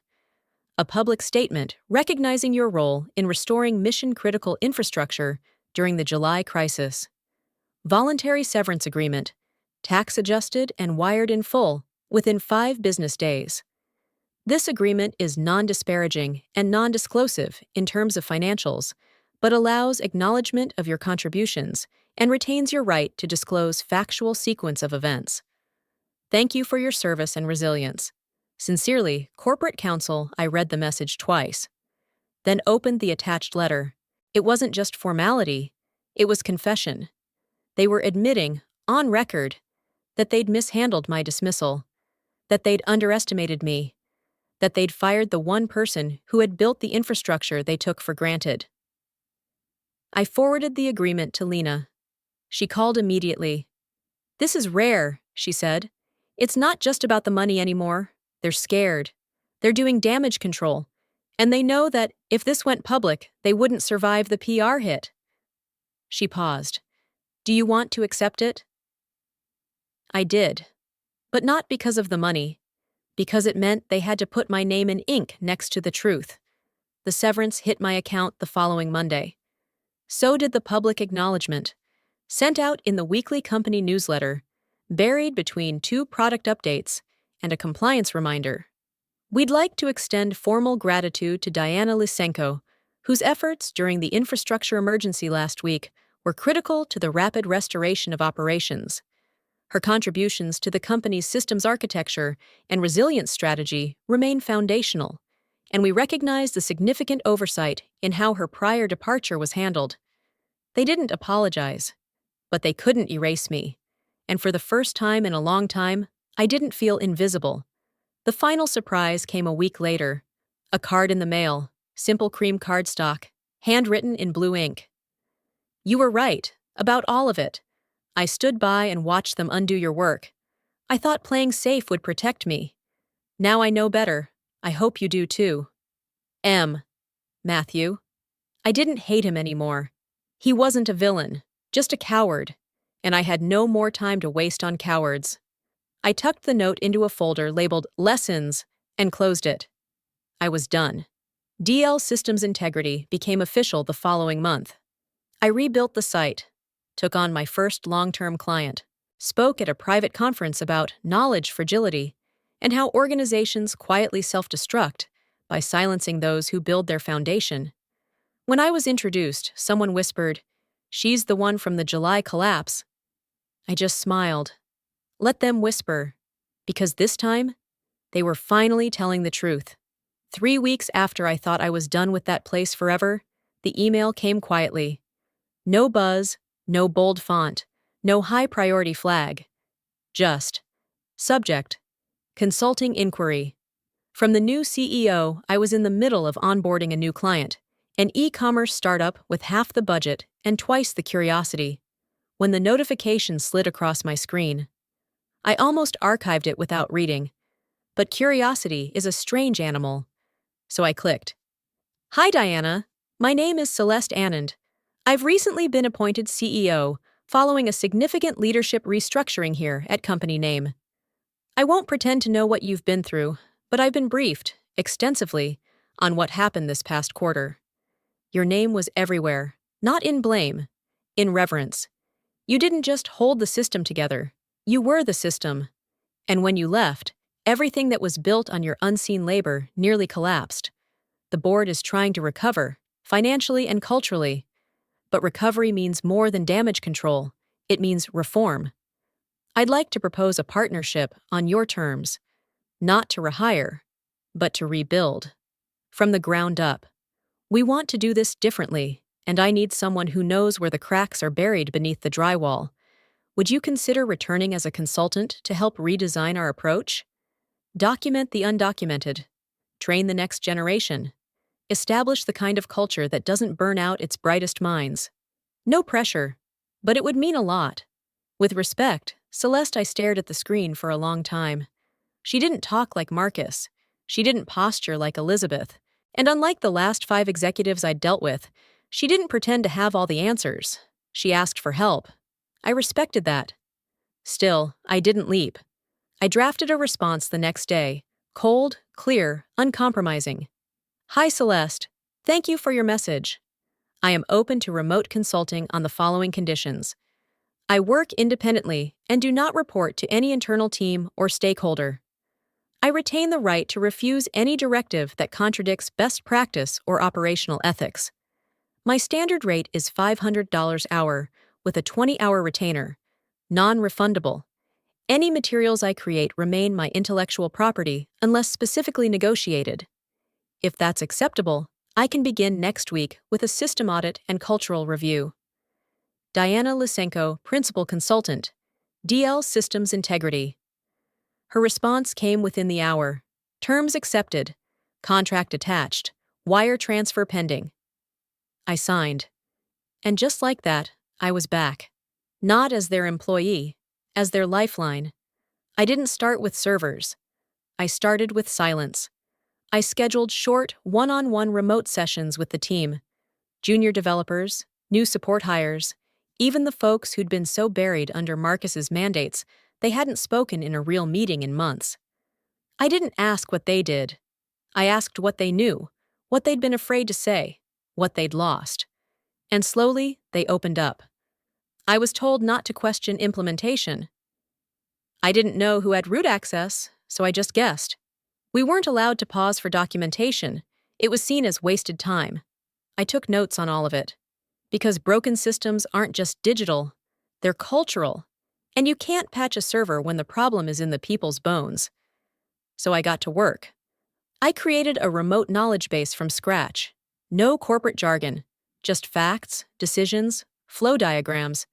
A public statement recognizing your role in restoring mission-critical infrastructure during the July crisis. Voluntary severance agreement, tax-adjusted and wired in full within 5 business days. This agreement is non-disparaging and non-disclosive in terms of financials, but allows acknowledgement of your contributions and retains your right to disclose factual sequence of events. Thank you for your service and resilience. Sincerely, Corporate Counsel. I read the message twice, then opened the attached letter. It wasn't just formality, it was confession. They were admitting, on record, that they'd mishandled my dismissal, that they'd underestimated me, that they'd fired the one person who had built the infrastructure they took for granted. I forwarded the agreement to Lena. She called immediately. "This is rare," she said. "It's not just about the money anymore. They're scared. They're doing damage control. And they know that If this went public, they wouldn't survive the PR hit. She paused. Do you want to accept it? I did. But not because of the money. Because it meant they had to put my name in ink next to the truth. The severance hit my account the following Monday. So did the public acknowledgement, sent out in the weekly company newsletter, buried between 2 product updates and a compliance reminder. We'd like to extend formal gratitude to Diana Lysenko, whose efforts during the infrastructure emergency last week were critical to the rapid restoration of operations. Her contributions to the company's systems architecture and resilience strategy remain foundational, and we recognize the significant oversight in how her prior departure was handled. They didn't apologize, but they couldn't erase me. And for the first time in a long time, I didn't feel invisible. The final surprise came a week later. A card in the mail, simple cream cardstock, handwritten in blue ink. You were right, about all of it. I stood by and watched them undo your work. I thought playing safe would protect me. Now I know better. I hope you do too. M. Matthew. I didn't hate him anymore. He wasn't a villain, just a coward, and I had no more time to waste on cowards. I tucked the note into a folder labeled Lessons and closed it. I was done. DL Systems Integrity became official the following month. I rebuilt the site, took on my first long-term client, spoke at a private conference about knowledge fragility and how organizations quietly self-destruct by silencing those who build their foundation. When I was introduced, someone whispered, "She's the one from the July collapse." I just smiled. Let them whisper, because this time, they were finally telling the truth. 3 weeks after I thought I was done with that place forever, the email came quietly. No buzz, no bold font, no high-priority flag. Just, subject, consulting inquiry. From the new CEO, I was in the middle of onboarding a new client, an e-commerce startup with half the budget and twice the curiosity. When the notification slid across my screen, I almost archived it without reading. But curiosity is a strange animal. So I clicked. Hi, Diana. My name is Celeste Anand. I've recently been appointed CEO following a significant leadership restructuring here at company name. I won't pretend to know what you've been through, but I've been briefed, extensively, on what happened this past quarter. Your name was everywhere, not in blame, in reverence. You didn't just hold the system together, you were the system. And when you left, everything that was built on your unseen labor nearly collapsed. The board is trying to recover, financially and culturally. But recovery means more than damage control. It means reform. I'd like to propose a partnership on your terms, not to rehire, but to rebuild. From the ground up. We want to do this differently, and I need someone who knows where the cracks are buried beneath the drywall. Would you consider returning as a consultant to help redesign our approach? Document the undocumented. Train the next generation. Establish the kind of culture that doesn't burn out its brightest minds. No pressure, but it would mean a lot. With respect, Celeste, I stared at the screen for a long time. She didn't talk like Marcus. She didn't posture like Elizabeth. And unlike the last 5 executives I'd dealt with, she didn't pretend to have all the answers. She asked for help. I respected that. Still, I didn't leap. I drafted a response the next day, cold, clear, uncompromising. Hi, Celeste. Thank you for your message. I am open to remote consulting on the following conditions. I work independently and do not report to any internal team or stakeholder. I retain the right to refuse any directive that contradicts best practice or operational ethics. My standard rate is $500 hour with a 20-hour retainer, non-refundable. Any materials I create remain my intellectual property unless specifically negotiated. If that's acceptable, I can begin next week with a system audit and cultural review. Diana Lysenko, Principal Consultant, DL Systems Integrity. Her response came within the hour. Terms accepted. Contract attached. Wire transfer pending. I signed. And just like that, I was back. Not as their employee, as their lifeline. I didn't start with servers. I started with silence. I scheduled short, one-on-one remote sessions with the team, junior developers, new support hires, even the folks who'd been so buried under Marcus's mandates they hadn't spoken in a real meeting in months. I didn't ask what they did. I asked what they knew, what they'd been afraid to say, what they'd lost. And slowly, they opened up. I was told not to question implementation. I didn't know who had root access, so I just guessed. We weren't allowed to pause for documentation. It was seen as wasted time. I took notes on all of it. Because broken systems aren't just digital, they're cultural. And you can't patch a server when the problem is in the people's bones. So I got to work. I created a remote knowledge base from scratch. No corporate jargon, just facts, decisions, flow diagrams,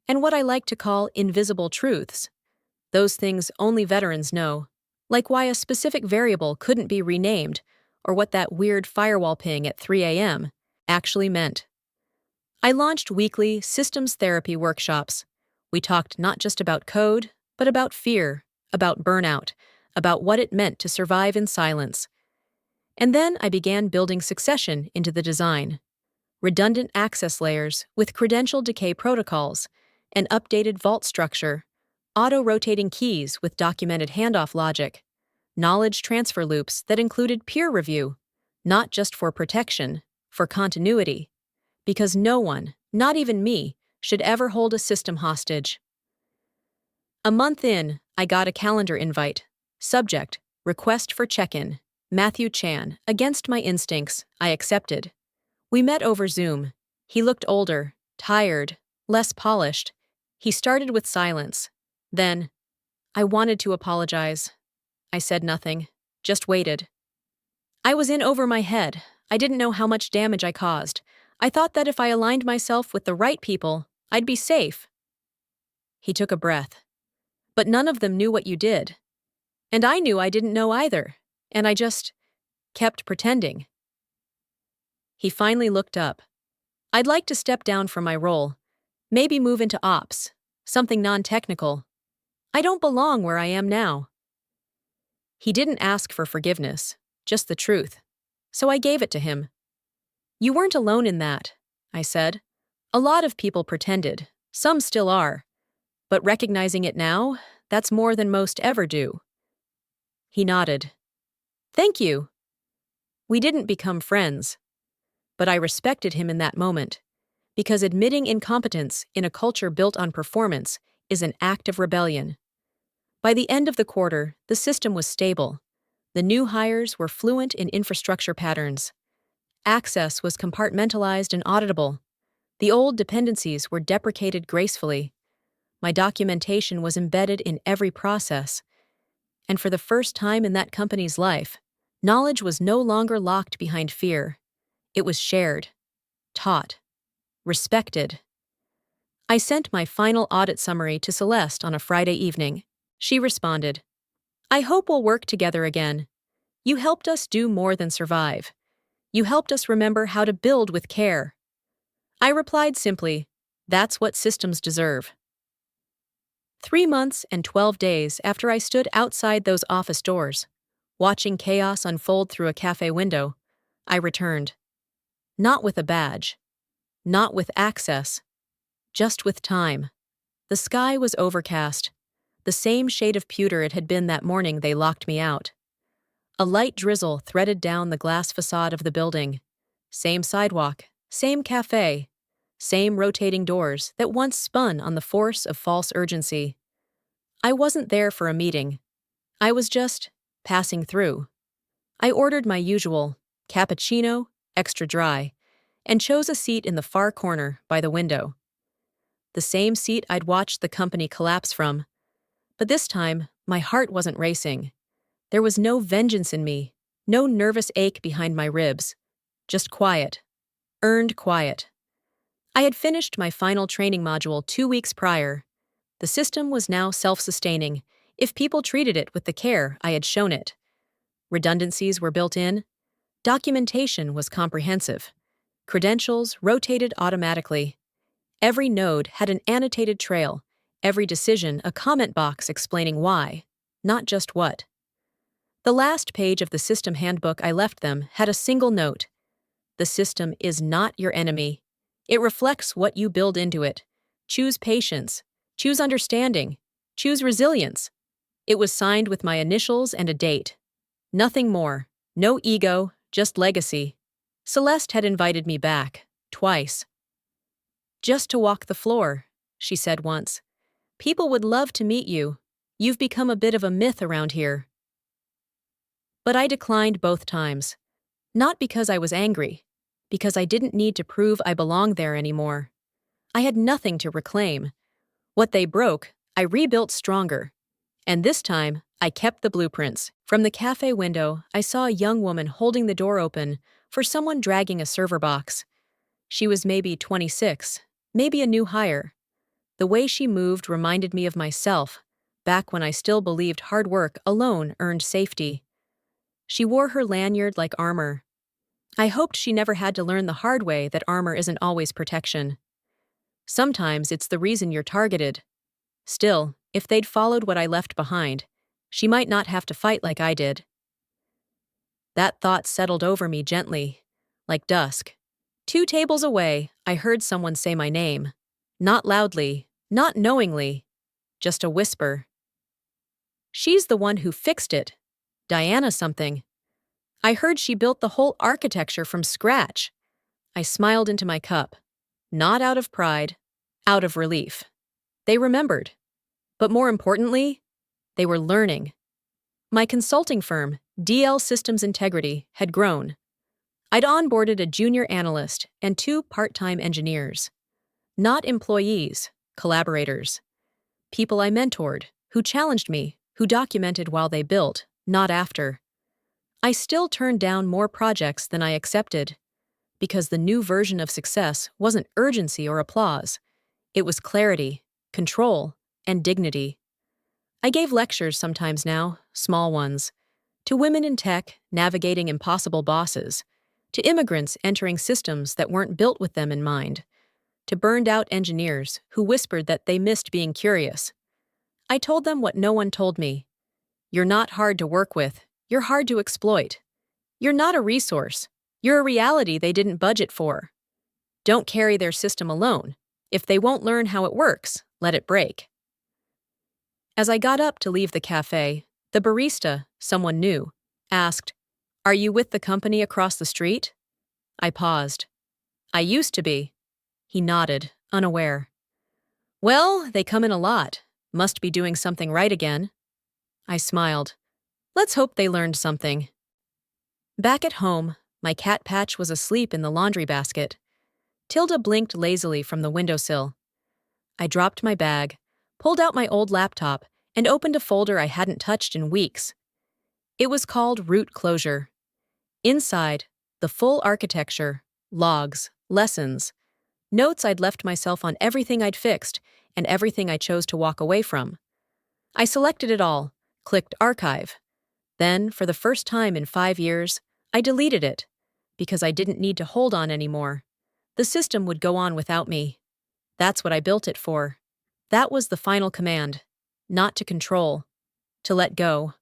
and what I like to call invisible truths. Those things only veterans know, like why a specific variable couldn't be renamed or what that weird firewall ping at 3 a.m. actually meant. I launched weekly systems therapy workshops. We talked not just about code, but about fear, about burnout, about what it meant to survive in silence. And then I began building succession into the design. Redundant access layers with credential decay protocols, an updated vault structure, auto-rotating keys with documented handoff logic, knowledge transfer loops that included peer review, not just for protection, for continuity. Because no one, not even me, should ever hold a system hostage. A month in, I got a calendar invite. Subject, request for check-in. Matthew Chan. Against my instincts, I accepted. We met over Zoom. He looked older, tired, less polished. He started with silence. Then, I wanted to apologize. I said nothing, just waited. I was in over my head. I didn't know how much damage I caused. I thought that if I aligned myself with the right people, I'd be safe. He took a breath. But none of them knew what you did. And I knew I didn't know either. And I just kept pretending. He finally looked up. I'd like to step down from my role. Maybe move into ops. Something non-technical. I don't belong where I am now. He didn't ask for forgiveness, just the truth. So I gave it to him. You weren't alone in that, I said. A lot of people pretended. Some still are. But recognizing it now, that's more than most ever do. He nodded. Thank you. We didn't become friends. But I respected him in that moment. Because admitting incompetence in a culture built on performance is an act of rebellion. By the end of the quarter, the system was stable. The new hires were fluent in infrastructure patterns. Access was compartmentalized and auditable. The old dependencies were deprecated gracefully. My documentation was embedded in every process. And for the first time in that company's life, knowledge was no longer locked behind fear. It was shared, taught, respected. I sent my final audit summary to Celeste on a Friday evening. She responded, I hope we'll work together again. You helped us do more than survive. You helped us remember how to build with care. I replied simply, that's what systems deserve. 3 months and 12 days after I stood outside those office doors, watching chaos unfold through a cafe window, I returned. Not with a badge. Not with access. Just with time. The sky was overcast. The same shade of pewter it had been that morning they locked me out. A light drizzle threaded down the glass facade of the building. Same sidewalk, same cafe, same rotating doors that once spun on the force of false urgency. I wasn't there for a meeting. I was just passing through. I ordered my usual cappuccino, extra dry, and chose a seat in the far corner by the window. The same seat I'd watched the company collapse from. But this time, my heart wasn't racing. There was no vengeance in me, no nervous ache behind my ribs. Just quiet. Earned quiet. I had finished my final training module 2 weeks prior. The system was now self-sustaining, if people treated it with the care I had shown it. Redundancies were built in. Documentation was comprehensive. Credentials rotated automatically. Every node had an annotated trail, every decision a comment box explaining why, not just what. The last page of the system handbook I left them had a single note. The system is not your enemy. It reflects what you build into it. Choose patience. Choose understanding. Choose resilience. It was signed with my initials and a date. Nothing more. No ego, just legacy. Celeste had invited me back, twice. Just to walk the floor, she said once. People would love to meet you. You've become a bit of a myth around here. But I declined both times. Not because I was angry, because I didn't need to prove I belonged there anymore. I had nothing to reclaim. What they broke, I rebuilt stronger. And this time, I kept the blueprints. From the cafe window, I saw a young woman holding the door open for someone dragging a server box. She was maybe 26, maybe a new hire. The way she moved reminded me of myself, back when I still believed hard work alone earned safety. She wore her lanyard like armor. I hoped she never had to learn the hard way that armor isn't always protection. Sometimes it's the reason you're targeted. Still, if they'd followed what I left behind, she might not have to fight like I did. That thought settled over me gently, like dusk. 2 tables away, I heard someone say my name. Not loudly, not knowingly, just a whisper. She's the one who fixed it. Diana something. I heard she built the whole architecture from scratch. I smiled into my cup. Not out of pride, out of relief. They remembered. But more importantly, they were learning. My consulting firm, DL Systems Integrity, had grown. I'd onboarded a junior analyst and 2 part-time engineers. Not employees, collaborators. People I mentored, who challenged me, who documented while they built, not after. I still turned down more projects than I accepted, because the new version of success wasn't urgency or applause. It was clarity, control, and dignity. I gave lectures sometimes now, small ones, to women in tech navigating impossible bosses, to immigrants entering systems that weren't built with them in mind, to burned-out engineers who whispered that they missed being curious. I told them what no one told me. You're not hard to work with, you're hard to exploit. You're not a resource, you're a reality they didn't budget for. Don't carry their system alone. If they won't learn how it works, let it break. As I got up to leave the cafe, the barista, someone new, asked, "Are you with the company across the street?" I paused. "I used to be." He nodded, unaware. "Well, they come in a lot. Must be doing something right again." I smiled. Let's hope they learned something. Back at home, my cat Patch was asleep in the laundry basket. Tilda blinked lazily from the windowsill. I dropped my bag, pulled out my old laptop, and opened a folder I hadn't touched in weeks. It was called Root Closure. Inside, the full architecture, logs, lessons, notes I'd left myself on everything I'd fixed and everything I chose to walk away from. I selected it all, clicked Archive. Then, for the first time in 5 years, I deleted it, because I didn't need to hold on anymore. The system would go on without me. That's what I built it for. That was the final command. Not to control. To let go.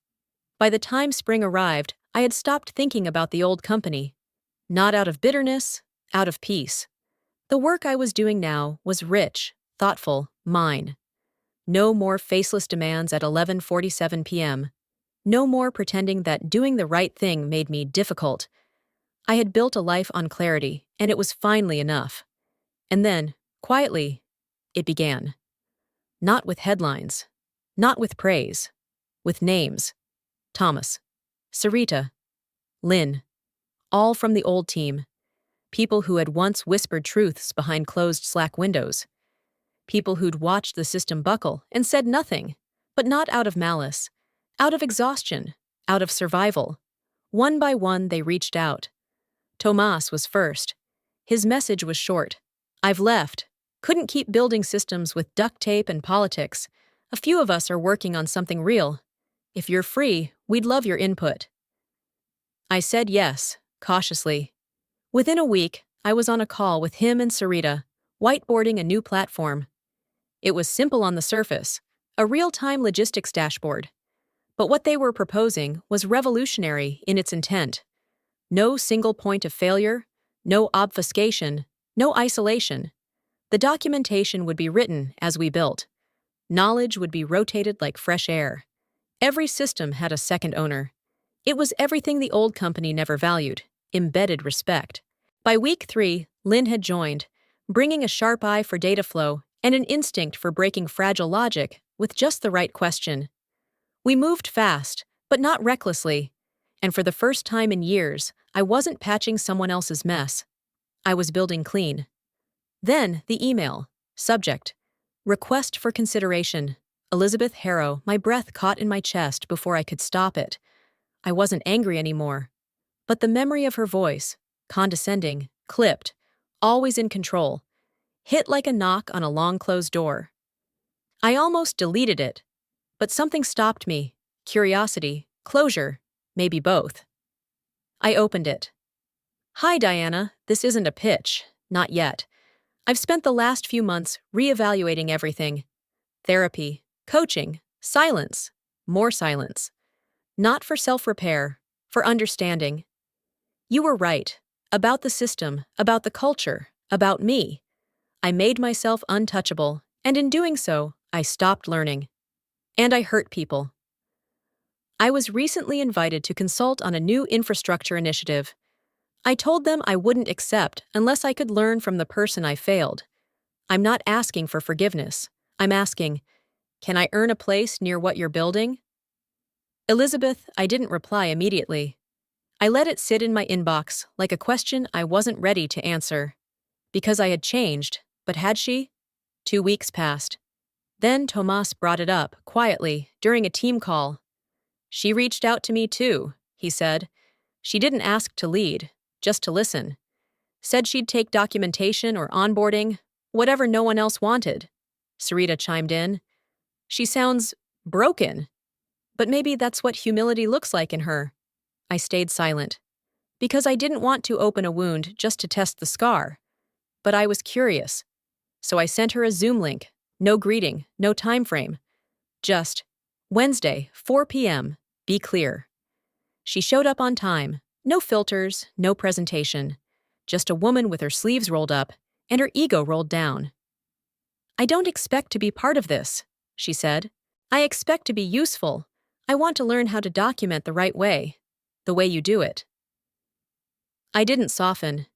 By the time spring arrived, I had stopped thinking about the old company. Not out of bitterness, out of peace. The work I was doing now was rich, thoughtful, mine. No more faceless demands at 11:47 p.m. No more pretending that doing the right thing made me difficult. I had built a life on clarity, and it was finally enough. And then, quietly, it began. Not with headlines. Not with praise. With names. Thomas. Sarita. Lynn. All from the old team. People who had once whispered truths behind closed Slack windows. People who'd watched the system buckle and said nothing, but not out of malice. Out of exhaustion. Out of survival. One by one, they reached out. Tomas was first. His message was short. I've left. Couldn't keep building systems with duct tape and politics. A few of us are working on something real. If you're free, we'd love your input. I said yes, cautiously. Within a week, I was on a call with him and Sarita, whiteboarding a new platform. It was simple on the surface, a real-time logistics dashboard. But what they were proposing was revolutionary in its intent. No single point of failure, no obfuscation, no isolation. The documentation would be written as we built. Knowledge would be rotated like fresh air. Every system had a second owner. It was everything the old company never valued, embedded respect. By week 3, Lynn had joined, bringing a sharp eye for data flow and an instinct for breaking fragile logic with just the right question. We moved fast, but not recklessly, and for the first time in years, I wasn't patching someone else's mess. I was building clean. Then, the email. Subject: Request for consideration. Elizabeth Harrow. My breath caught in my chest before I could stop it. I wasn't angry anymore. But the memory of her voice, condescending, clipped, always in control, hit like a knock on a long-closed door. I almost deleted it, but something stopped me. Curiosity, closure, maybe both. I opened it. Hi, Diana. This isn't a pitch. Not yet. I've spent the last few months reevaluating everything. Therapy, coaching, silence, more silence. Not for self-repair, for understanding. You were right. About the system, about the culture, about me. I made myself untouchable, and in doing so, I stopped learning. And I hurt people. I was recently invited to consult on a new infrastructure initiative. I told them I wouldn't accept unless I could learn from the person I failed. I'm not asking for forgiveness. I'm asking, can I earn a place near what you're building? Elizabeth, I didn't reply immediately. I let it sit in my inbox like a question I wasn't ready to answer. Because I had changed, but had she? 2 weeks passed. Then Tomas brought it up, quietly, during a team call. She reached out to me too, he said. She didn't ask to lead, just to listen. Said she'd take documentation or onboarding, whatever no one else wanted. Sarita chimed in. She sounds broken. But maybe that's what humility looks like in her. I stayed silent. Because I didn't want to open a wound just to test the scar. But I was curious. So I sent her a Zoom link. No greeting, no time frame. Just, Wednesday, 4 p.m., be clear. She showed up on time. No filters, no presentation. Just a woman with her sleeves rolled up and her ego rolled down. I don't expect to be part of this, she said. I expect to be useful. I want to learn how to document the right way. The way you do it. I didn't soften.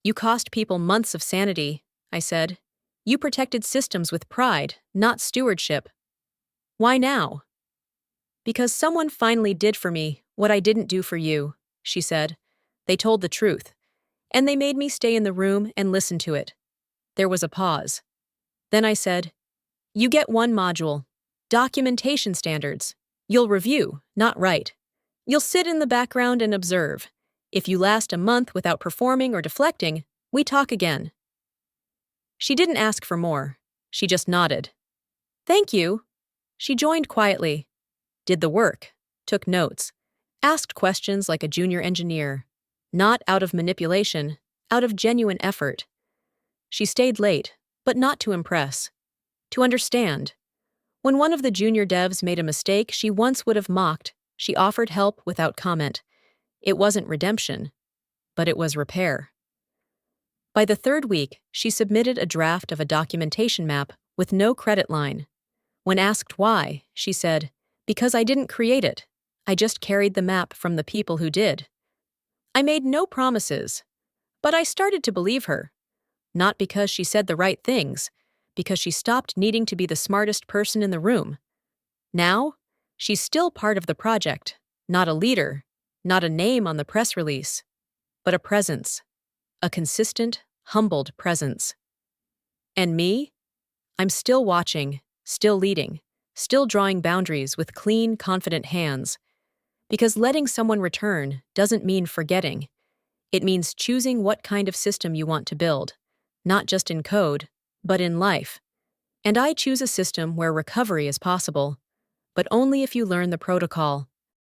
You cost people months of sanity, I said. You protected systems with pride, not stewardship. Why now? Because someone finally did for me what I didn't do for you, she said. They told the truth. And they made me stay in the room and listen to it. There was a pause. Then I said, you get one module. Documentation standards. You'll review, not write. You'll sit in the background and observe. If you last a month without performing or deflecting, we talk again. She didn't ask for more. She just nodded. Thank you. She joined quietly. Did the work. Took notes. Asked questions like a junior engineer. Not out of manipulation, out of genuine effort. She stayed late, but not to impress. To understand. When one of the junior devs made a mistake she once would have mocked, she offered help without comment. It wasn't redemption, but it was repair. By the 3rd week, she submitted a draft of a documentation map with no credit line. When asked why, she said, because I didn't create it. I just carried the map from the people who did. I made no promises, but I started to believe her. Not because she said the right things, because she stopped needing to be the smartest person in the room. Now, she's still part of the project, not a leader, not a name on the press release, but a presence. A consistent, humbled presence. And me? I'm still watching, still leading, still drawing boundaries with clean, confident hands. Because letting someone return doesn't mean forgetting. It means choosing what kind of system you want to build, not just in code, but in life. And I choose a system where recovery is possible, but only if you learn the protocol.